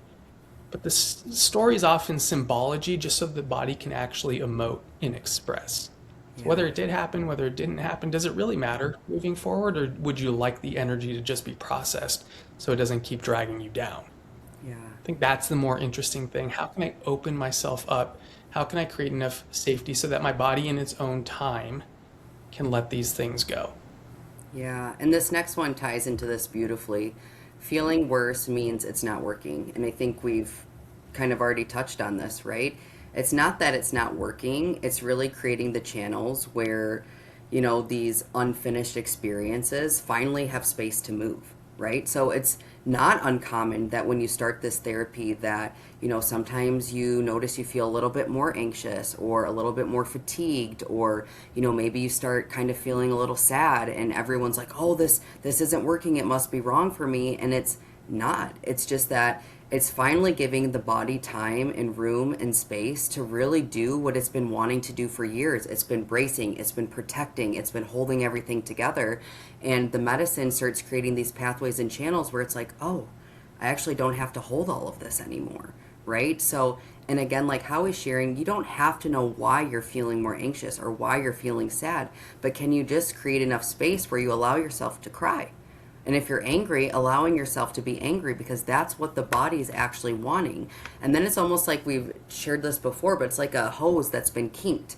but the story is often symbology just so the body can actually emote and express. So Yeah. whether it did happen, whether it didn't happen, does it really matter moving forward, or would you like the energy to just be processed so it doesn't keep dragging you down? Yeah. I think that's the more interesting thing. How can I open myself up? How can I create enough safety so that my body in its own time can let these things go? Yeah, and this next one ties into this beautifully. Feeling worse means it's not working. And I think we've kind of already touched on this, right? It's not that it's not working, it's really creating the channels where these unfinished experiences finally have space to move, right? So it's not uncommon that when you start this therapy that, sometimes you notice you feel a little bit more anxious or a little bit more fatigued, or, maybe you start kind of feeling a little sad and everyone's like, oh, this isn't working, it must be wrong for me. And it's not. It's just that it's finally giving the body time and room and space to really do what it's been wanting to do for years. It's been bracing, it's been protecting, it's been holding everything together. And the medicine starts creating these pathways and channels where it's like, oh, I actually don't have to hold all of this anymore, right? So, and again, like how is sharing, you don't have to know why you're feeling more anxious or why you're feeling sad, but can you just create enough space where you allow yourself to cry? And if you're angry, allowing yourself to be angry, because that's what the body's actually wanting. And then it's almost like we've shared this before, but it's like a hose that's been kinked.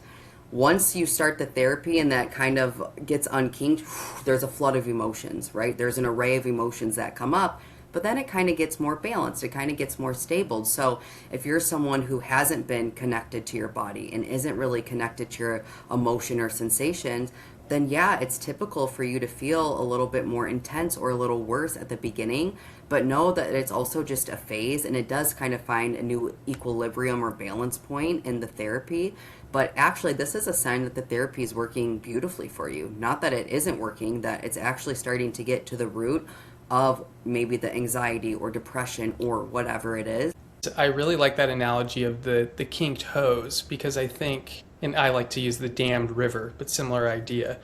Once you start the therapy and that kind of gets unkinked, there's a flood of emotions, right? There's an array of emotions that come up, but then it kind of gets more balanced. It kind of gets more stable. So if you're someone who hasn't been connected to your body and isn't really connected to your emotion or sensations, then yeah, it's typical for you to feel a little bit more intense or a little worse at the beginning, but know that it's also just a phase and it does kind of find a new equilibrium or balance point in the therapy. But actually, this is a sign that the therapy is working beautifully for you. Not that it isn't working, that it's actually starting to get to the root of maybe the anxiety or depression or whatever it is. I really like that analogy of the kinked hose, because I think, and I like to use the dammed river, but similar idea,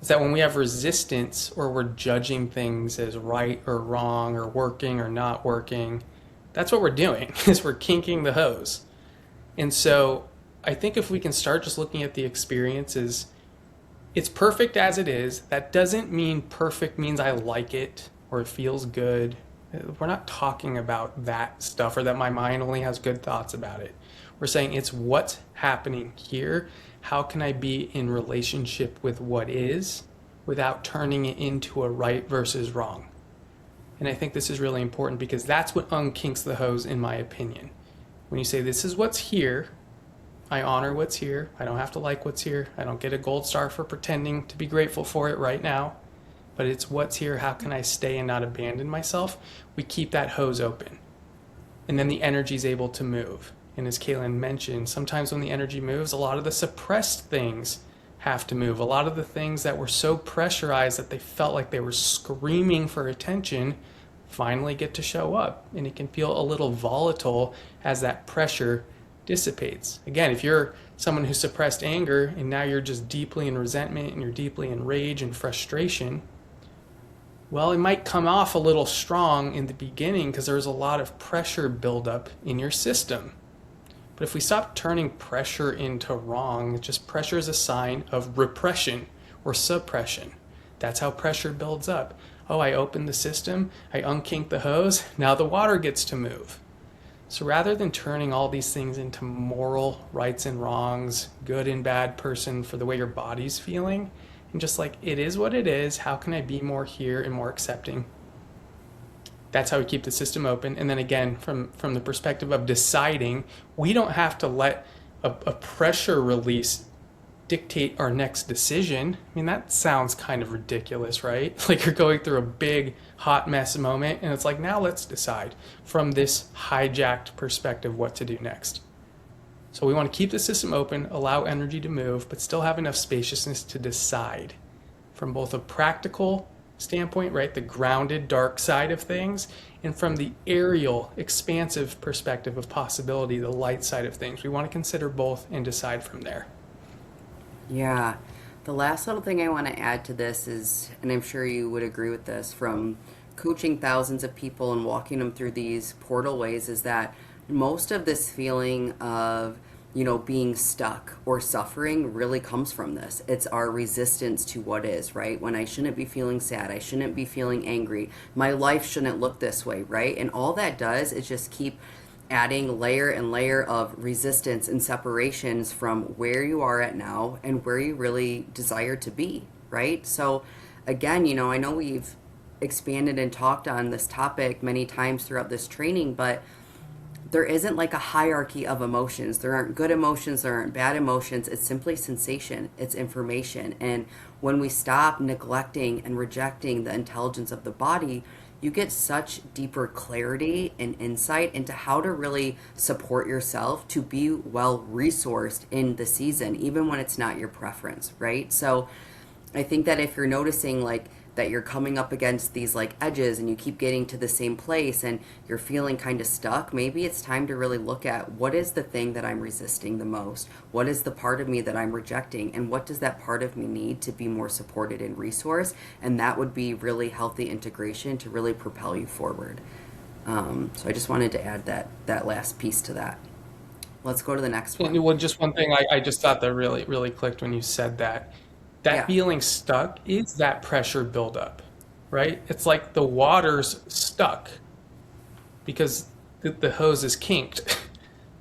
is that when we have resistance or we're judging things as right or wrong or working or not working, that's what we're doing, is we're kinking the hose. And so I think if we can start just looking at the experiences, it's perfect as it is. That doesn't mean perfect means I like it or it feels good. We're not talking about that stuff, or that my mind only has good thoughts about it. We're saying it's what's happening here. How can I be in relationship with what is without turning it into a right versus wrong? And I think this is really important, because that's what unkinks the hose, in my opinion. When you say this is what's here, I honor what's here. I don't have to like what's here. I don't get a gold star for pretending to be grateful for it right now. But it's what's here. How can I stay and not abandon myself? We keep that hose open. And then the energy is able to move. And as Kaylin mentioned, sometimes when the energy moves, a lot of the suppressed things have to move. A lot of the things that were so pressurized that they felt like they were screaming for attention finally get to show up. And it can feel a little volatile as that pressure dissipates. Again, if you're someone who suppressed anger and now you're just deeply in resentment and you're deeply in rage and frustration, well, it might come off a little strong in the beginning because there's a lot of pressure buildup in your system. But if we stop turning pressure into wrong, just pressure is a sign of repression or suppression. That's how pressure builds up. Oh, I opened the system, I unkink the hose, now the water gets to move. So rather than turning all these things into moral rights and wrongs, good and bad person for the way your body's feeling, and just like, it is what it is, how can I be more here and more accepting? That's how we keep the system open. And then again, from the perspective of deciding, we don't have to let a pressure release dictate our next decision. I mean, that sounds kind of ridiculous, right? Like you're going through a big hot mess moment and it's like, now let's decide from this hijacked perspective what to do next. So we want to keep the system open, allow energy to move, but still have enough spaciousness to decide from both a practical standpoint, right, the grounded dark side of things, and from the aerial expansive perspective of possibility, the light side of things. We want to consider both and decide from there. Yeah. The last little thing I want to add to this is, and I'm sure you would agree with this, from coaching thousands of people and walking them through these portal ways, is that most of this feeling of, being stuck or suffering really comes from this. It's our resistance to what is, right? When I shouldn't be feeling sad, I shouldn't be feeling angry, my life shouldn't look this way, right? And all that does is just keep adding layer and layer of resistance and separations from where you are at now and where you really desire to be, right? So again, I know we've expanded and talked on this topic many times throughout this training, but there isn't like a hierarchy of emotions. There aren't good emotions, there aren't bad emotions. It's simply sensation, it's information. And when we stop neglecting and rejecting the intelligence of the body, you get such deeper clarity and insight into how to really support yourself to be well resourced in the season, even when it's not your preference, right? So I think that if you're noticing like that you're coming up against these like edges and you keep getting to the same place and you're feeling kind of stuck, maybe it's time to really look at what is the thing that I'm resisting the most? What is the part of me that I'm rejecting? And what does that part of me need to be more supported and resourced? And that would be really healthy integration to really propel you forward. So I just wanted to add that last piece to that. Let's go to the next one. And well, just one thing I just thought that really clicked when you said that. That Yeah. feeling stuck is that pressure buildup, right? It's like the water's stuck because the hose is kinked.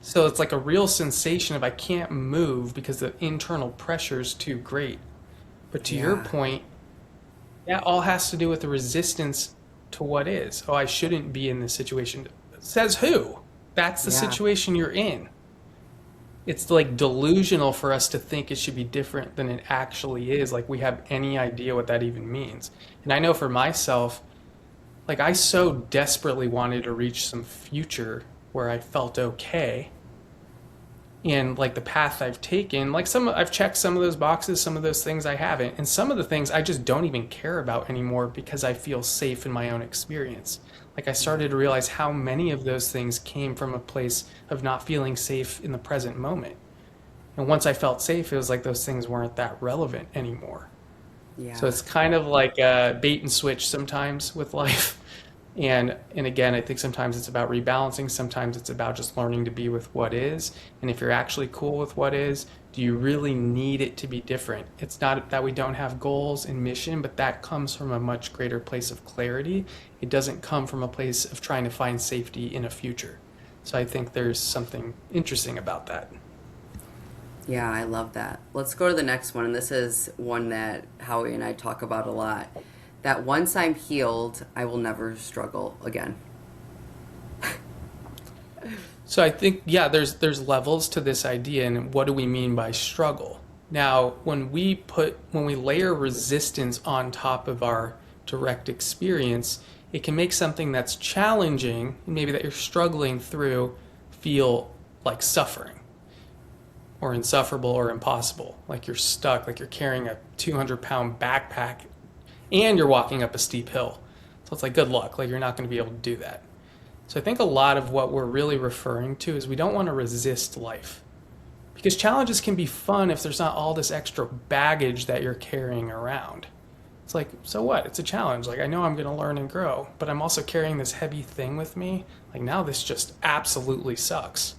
So it's like a real sensation of I can't move because the internal pressure is too great. But to your Yeah. point, that all has to do with the resistance to what is. Oh, I shouldn't be in this situation. Says who? That's the Yeah. situation you're in. It's like delusional for us to think it should be different than it actually is. Like we have any idea what that even means. And I know for myself, like I so desperately wanted to reach some future where I felt okay. And like the path I've taken, like some I've checked some of those boxes, some of those things I haven't, and some of the things I just don't even care about anymore because I feel safe in my own experience. Like I started to realize how many of those things came from a place of not feeling safe in the present moment. And once I felt safe, it was like those things weren't that relevant anymore. So Yeah. it's kind of like a bait and switch sometimes with life. And again, I think sometimes it's about rebalancing, sometimes it's about just learning to be with what is. And if you're actually cool with what is, do you really need it to be different? It's not that we don't have goals and mission, but that comes from a much greater place of clarity. It doesn't come from a place of trying to find safety in a future. So I think there's something interesting about that. Yeah, I love that. Let's go to the next one. And this is one that Howie and I talk about a lot. That once I'm healed, I will never struggle again. So I think, yeah, there's levels to this idea, and what do we mean by struggle? Now, when we layer resistance on top of our direct experience, it can make something that's challenging, maybe that you're struggling through, feel like suffering or insufferable or impossible. Like you're stuck, like you're carrying a 200-pound backpack and you're walking up a steep hill. So it's like good luck, like you're not going to be able to do that. So I think a lot of what we're really referring to is we don't want to resist life. Because challenges can be fun if there's not all this extra baggage that you're carrying around. It's like, so what? It's a challenge. Like, I know I'm going to learn and grow, but I'm also carrying this heavy thing with me. Like, now this just absolutely sucks.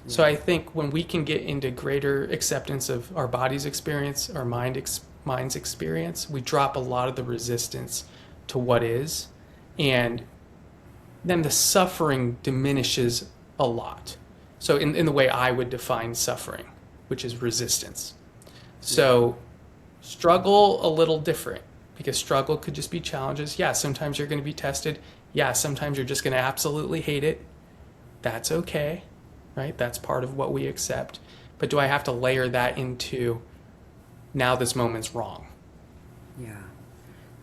So Yeah. I think when we can get into greater acceptance of our body's experience, our mind's experience, we drop a lot of the resistance to what is. And then the suffering diminishes a lot. So, in the way I would define suffering, which is resistance. Yeah. So, struggle a little different because struggle could just be challenges. Yeah, sometimes you're going to be tested. Yeah, sometimes you're just going to absolutely hate it. That's okay, right? That's part of what we accept. But do I have to layer that into now this moment's wrong? Yeah.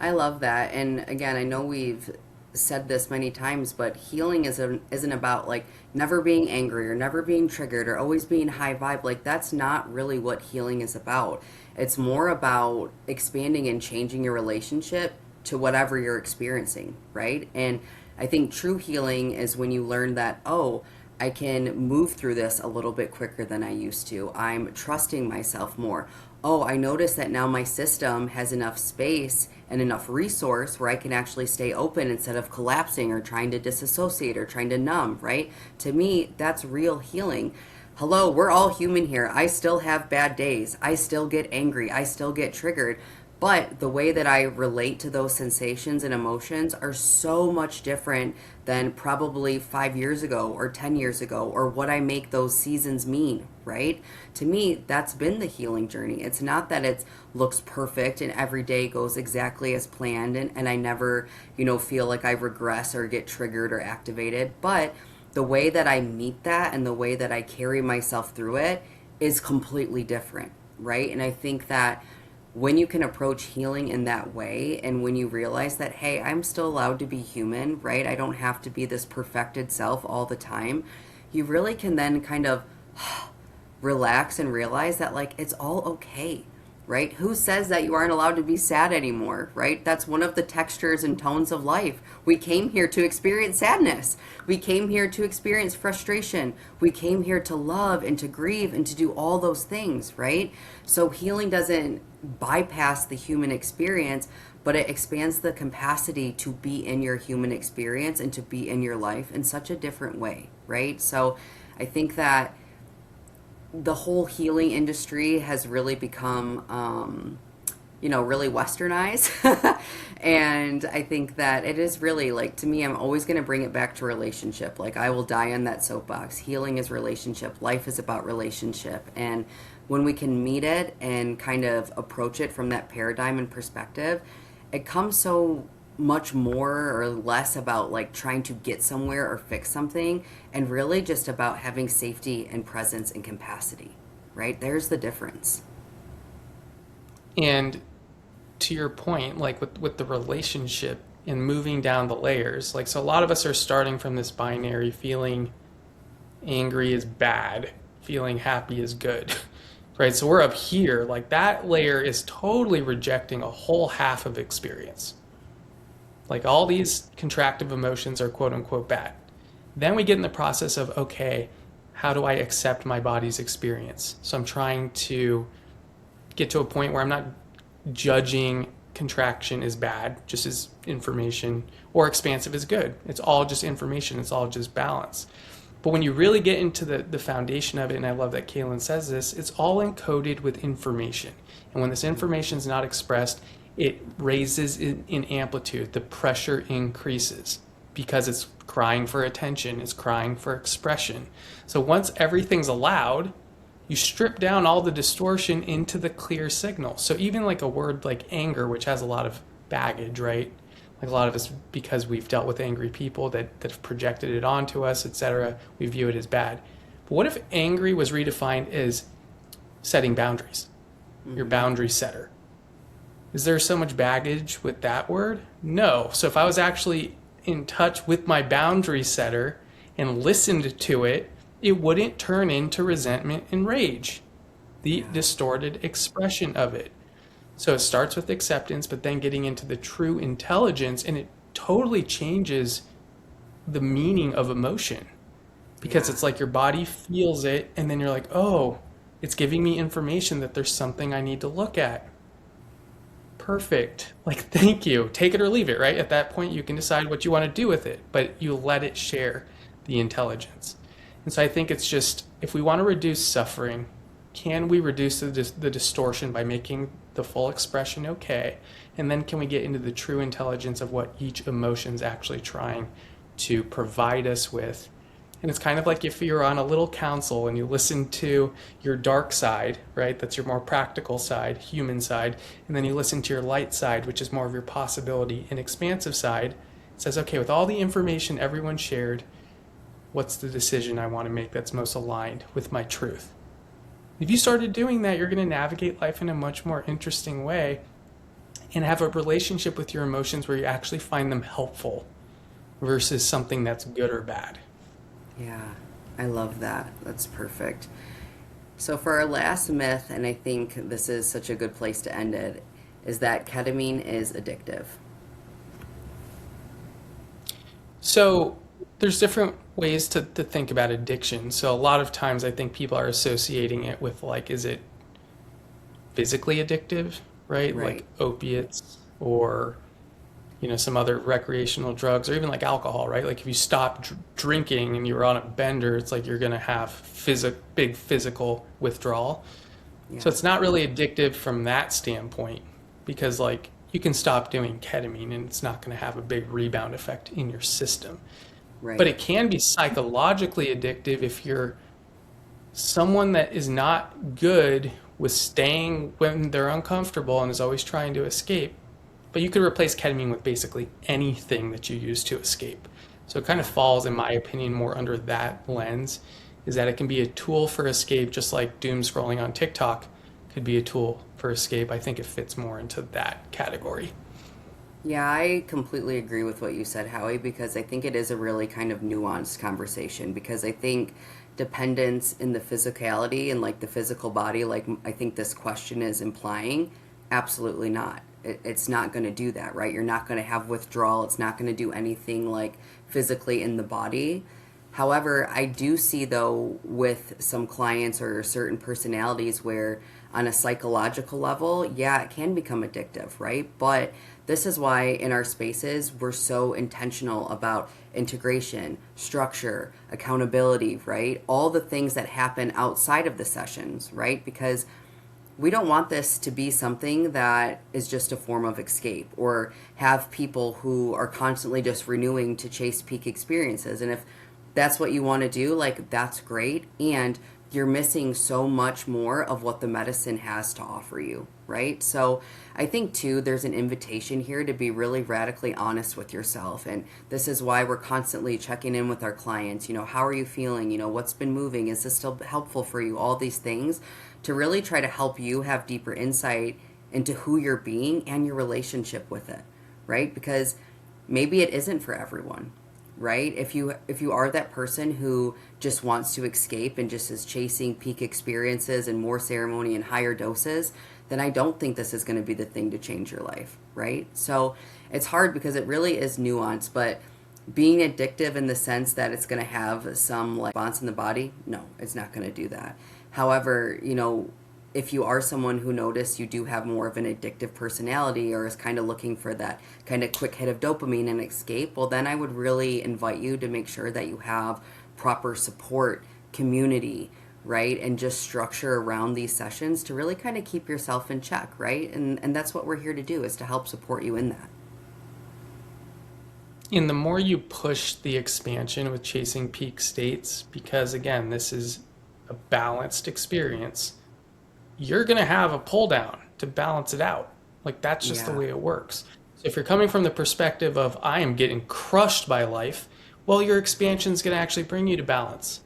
I love that. And again, I know we've said this many times, but healing isn't about like never being angry or never being triggered or always being high vibe. Like, that's not really what healing is about. It's more about expanding and changing your relationship to whatever you're experiencing, right? And I think true healing is when you learn that, oh, I can move through this a little bit quicker than I used to. I'm trusting myself more. Oh, I notice that now my system has enough space and enough resource where I can actually stay open instead of collapsing or trying to disassociate or trying to numb, right? To me, that's real healing. Hello, we're all human here. I still have bad days. I still get angry. I still get triggered. But the way that I relate to those sensations and emotions are so much different than probably 5 years ago or 10 years ago, or what I make those seasons mean, right? To me, that's been the healing journey. It's not that it looks perfect and every day goes exactly as planned and I never, feel like I regress or get triggered or activated. But the way that I meet that and the way that I carry myself through it is completely different, right? And I think that when you can approach healing in that way, and when you realize that, hey, I'm still allowed to be human, right? I don't have to be this perfected self all the time, you really can then kind of relax and realize that, like, it's all okay, right? Who says that you aren't allowed to be sad anymore, right? That's one of the textures and tones of life. We came here to experience sadness. We came here to experience frustration. We came here to love and to grieve and to do all those things, right? So healing doesn't bypass the human experience, but it expands the capacity to be in your human experience and to be in your life in such a different way, right? So I think that the whole healing industry has really become, really westernized. And I think that it is really, like, to me, I'm always going to bring it back to relationship. Like, I will die on that soapbox. Healing is relationship. Life is about relationship. And when we can meet it and kind of approach it from that paradigm and perspective, it comes so much more or less about like trying to get somewhere or fix something, and really just about having safety and presence and capacity, right? There's the difference. And to your point, like with the relationship and moving down the layers, like, so a lot of us are starting from this binary: feeling angry is bad, feeling happy is good, right? So we're up here, like that layer is totally rejecting a whole half of experience. Like all these contractive emotions are quote unquote bad. Then we get in the process of, okay, how do I accept my body's experience? So I'm trying to get to a point where I'm not judging contraction as bad, just as information, or expansive is good. It's all just information. It's all just balance. But when you really get into the foundation of it, and I love that Kaylin says this, it's all encoded with information. And when this information is not expressed, it raises in amplitude. The pressure increases because it's crying for attention. It's crying for expression. So once everything's allowed, you strip down all the distortion into the clear signal. So even like a word like anger, which has a lot of baggage, right? Like a lot of us, because we've dealt with angry people that have projected it onto us, etc., we view it as bad. But what if angry was redefined as setting boundaries? Your boundary setter. Is there so much baggage with that word? No. So if I was actually in touch with my boundary setter and listened to it, it wouldn't turn into resentment and rage, the distorted expression of it. So it starts with acceptance, but then getting into the true intelligence, and it totally changes the meaning of emotion, because it's like your body feels it, and then you're like, oh, it's giving me information that there's something I need to look at. Perfect. Like, thank you. Take it or leave it, right? At that point, you can decide what you want to do with it, but you let it share the intelligence. And so I think it's just, if we want to reduce suffering, can we reduce the distortion by making the full expression okay? And then can we get into the true intelligence of what each emotion's actually trying to provide us with? And it's kind of like if you're on a little council and you listen to your dark side, right? That's your more practical side, human side. And then you listen to your light side, which is more of your possibility and expansive side. It says, okay, with all the information everyone shared, what's the decision I want to make that's most aligned with my truth? If you started doing that, you're going to navigate life in a much more interesting way and have a relationship with your emotions where you actually find them helpful versus something that's good or bad. Yeah, I love that. That's perfect. So for our last myth, and I think this is such a good place to end it, is that ketamine is addictive. So there's different ways to think about addiction. So a lot of times I think people are associating it with, like, is it physically addictive, right? Right. Like opiates or some other recreational drugs, or even like alcohol, right? Like if you stop drinking and you're on a bender, it's like you're going to have big physical withdrawal. Yeah. So it's not really addictive from that standpoint, because like you can stop doing ketamine and it's not going to have a big rebound effect in your system. But Right. it can be psychologically addictive if you're someone that is not good with staying when they're uncomfortable and is always trying to escape. But you could replace ketamine with basically anything that you use to escape. So it kind of falls, in my opinion, more under that lens, is that it can be a tool for escape, just like doom scrolling on TikTok could be a tool for escape. I think it fits more into that category. Yeah, I completely agree with what you said, Howie, because I think it is a really kind of nuanced conversation. Because I think dependence in the physicality and like the physical body, like I think this question is implying, absolutely not. It's not going to do that, right? You're not going to have withdrawal. It's not going to do anything like physically in the body. However, I do see though with some clients or certain personalities where on a psychological level, yeah, it can become addictive, right? But this is why in our spaces we're so intentional about integration, structure, accountability, right? All the things that happen outside of the sessions, right? Because we don't want this to be something that is just a form of escape or have people who are constantly just renewing to chase peak experiences. And if that's what you want to do, like that's great. And you're missing so much more of what the medicine has to offer you, right? So I think too, there's an invitation here to be really radically honest with yourself. And this is why we're constantly checking in with our clients. You know, how are you feeling? You know, what's been moving? Is this still helpful for you? All these things to really try to help you have deeper insight into who you're being and your relationship with it, right? Because maybe it isn't for everyone, right? If you are that person who just wants to escape and just is chasing peak experiences and more ceremony and higher doses, then I don't think this is going to be the thing to change your life, right? So it's hard because it really is nuanced, but being addictive in the sense that it's going to have some like response in the body, no, it's not going to do that. However, you know, if you are someone who notice you do have more of an addictive personality or is kind of looking for that kind of quick hit of dopamine and escape, well, then I would really invite you to make sure that you have proper support, community, right? And just structure around these sessions to really kind of keep yourself in check, right? And that's what we're here to do, is to help support you in that. And the more you push the expansion with chasing peak states, because again, this is a balanced experience, you're going to have a pull down to balance it out. Like that's just the Yeah. way it works. So if you're coming from the perspective of I am getting crushed by life, well, your expansion is going to actually bring you to balance,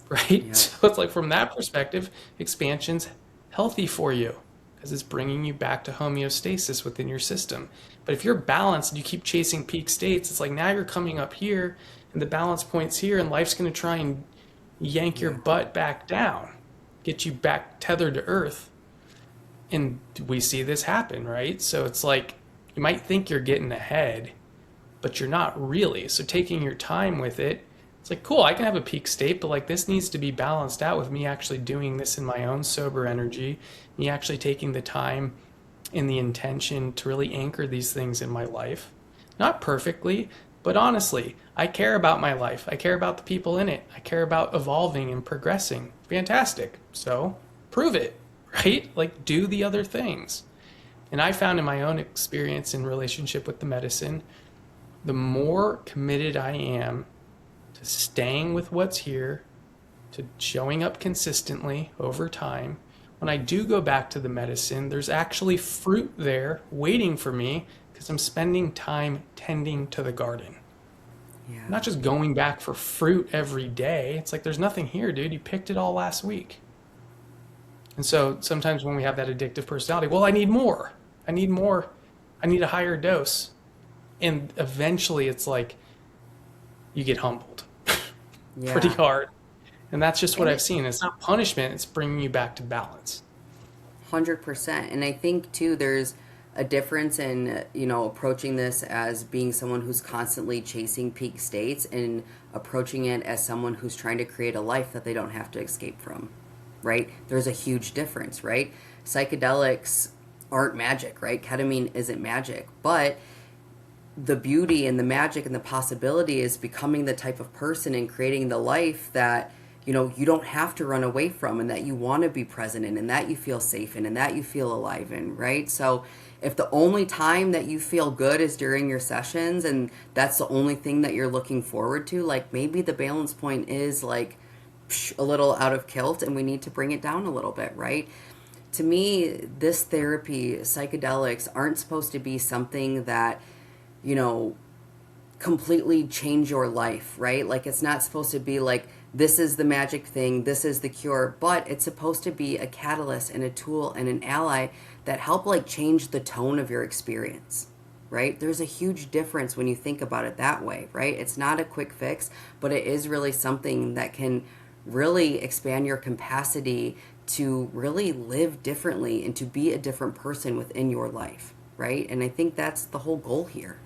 right? Yeah. So it's like from that perspective, expansion's healthy for you because it's bringing you back to homeostasis within your system. But if you're balanced and you keep chasing peak states, it's like now you're coming up here and the balance point's here, and life's going to try and yank your Yeah. butt back down, get you back tethered to earth. And we see this happen, right? So it's like you might think you're getting ahead, but you're not really. So taking your time with it, it's like, cool, I can have a peak state, but like this needs to be balanced out with me actually doing this in my own sober energy, me actually taking the time and the intention to really anchor these things in my life. Not perfectly, but honestly, I care about my life. I care about the people in it. I care about evolving and progressing. Fantastic. So prove it, right? Like do the other things. And I found in my own experience in relationship with the medicine, the more committed I am to staying with what's here, to showing up consistently over time, when I do go back to the medicine, there's actually fruit there waiting for me because I'm spending time tending to the garden. I'm Yeah. not just going back for fruit every day. It's like there's nothing here, dude. You picked it all last week. And so sometimes when we have that addictive personality, well, I need more. I need more. I need a higher dose. And eventually it's like you get humbled pretty Yeah. hard. And that's just what And I've seen. It's not punishment, it's bringing you back to balance. 100%. And I think too, there's a difference in, you know, approaching this as being someone who's constantly chasing peak states and approaching it as someone who's trying to create a life that they don't have to escape from, right? There's a huge difference, right? Psychedelics aren't magic, right? Ketamine isn't magic, but the beauty and the magic and the possibility is becoming the type of person and creating the life that, you know, you don't have to run away from, and that you want to be present in, and that you feel safe in, and that you feel alive in, right? So if the only time that you feel good is during your sessions and that's the only thing that you're looking forward to, like maybe the balance point is like a little out of kilt and we need to bring it down a little bit, right? To me, this therapy, psychedelics aren't supposed to be something that, you know, completely change your life, right? Like it's not supposed to be like this is the magic thing, this is the cure, but it's supposed to be a catalyst and a tool and an ally that help like change the tone of your experience. Right? There's a huge difference when you think about it that way, right? It's not a quick fix, but it is really something that can really expand your capacity to really live differently and to be a different person within your life, right? And I think that's the whole goal here.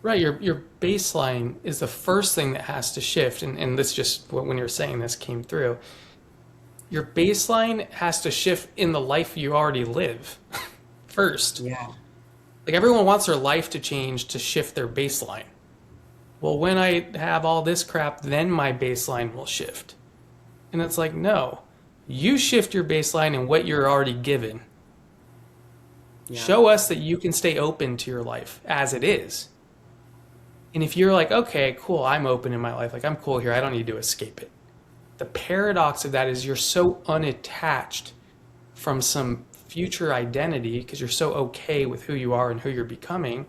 Right, your baseline is the first thing that has to shift, and this just when you're saying this came through. Your baseline has to shift in the life you already live first. Yeah. Like everyone wants their life to change to shift their baseline. Well, when I have all this crap, then my baseline will shift. And it's like, no, you shift your baseline in what you're already given. Yeah. Show us that you can stay open to your life as it is. And if you're like, okay, cool, I'm open in my life, like I'm cool here, I don't need to escape it. The paradox of that is you're so unattached from some future identity because you're so okay with who you are and who you're becoming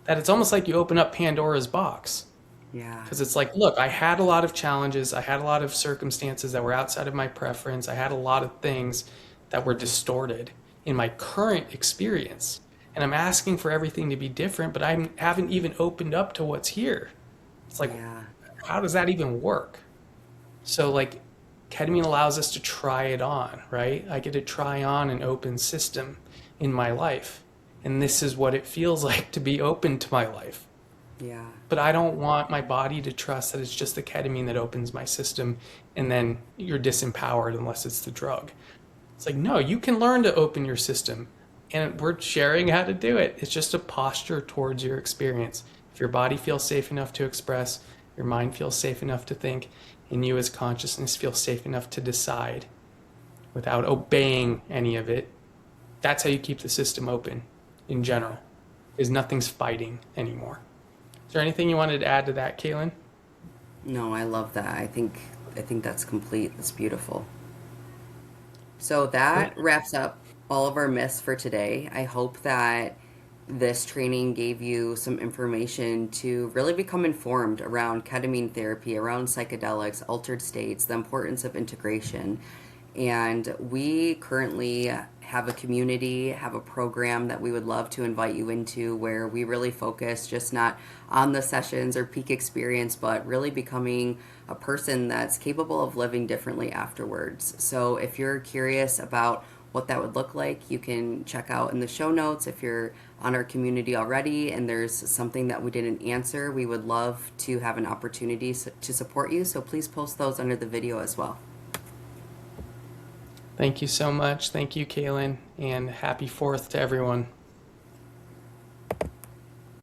that it's almost like you open up Pandora's box. Yeah. Because it's like, look, I had a lot of challenges. I had a lot of circumstances that were outside of my preference. I had a lot of things that were distorted in my current experience. And I'm asking for everything to be different, but I haven't even opened up to what's here. It's like, Yeah. how does that even work? So, like, ketamine allows us to try it on, right? I get to try on an open system in my life. And this is what it feels like to be open to my life. Yeah. But I don't want my body to trust that it's just the ketamine that opens my system and then you're disempowered unless it's the drug. It's like, no, you can learn to open your system and we're sharing how to do it. It's just a posture towards your experience. If your body feels safe enough to express, your mind feels safe enough to think, and you as consciousness feel safe enough to decide without obeying any of it, that's how you keep the system open in general, because nothing's fighting anymore. Is there anything you wanted to add to that, Kaylin? No, I love that. I think that's complete. That's beautiful. So that Great. wraps up all of our myths for today. I hope that this training gave you some information to really become informed around ketamine therapy, around psychedelics, altered states, the importance of integration. And we currently have a community, have a program that we would love to invite you into where we really focus just not on the sessions or peak experience, but really becoming a person that's capable of living differently afterwards. So if you're curious about what that would look like, you can check out in the show notes. If you're on our community already and there's something that we didn't answer, we would love to have an opportunity to support you. So please post those under the video as well. Thank you so much. Thank you, Kaylin, and happy 4th to everyone.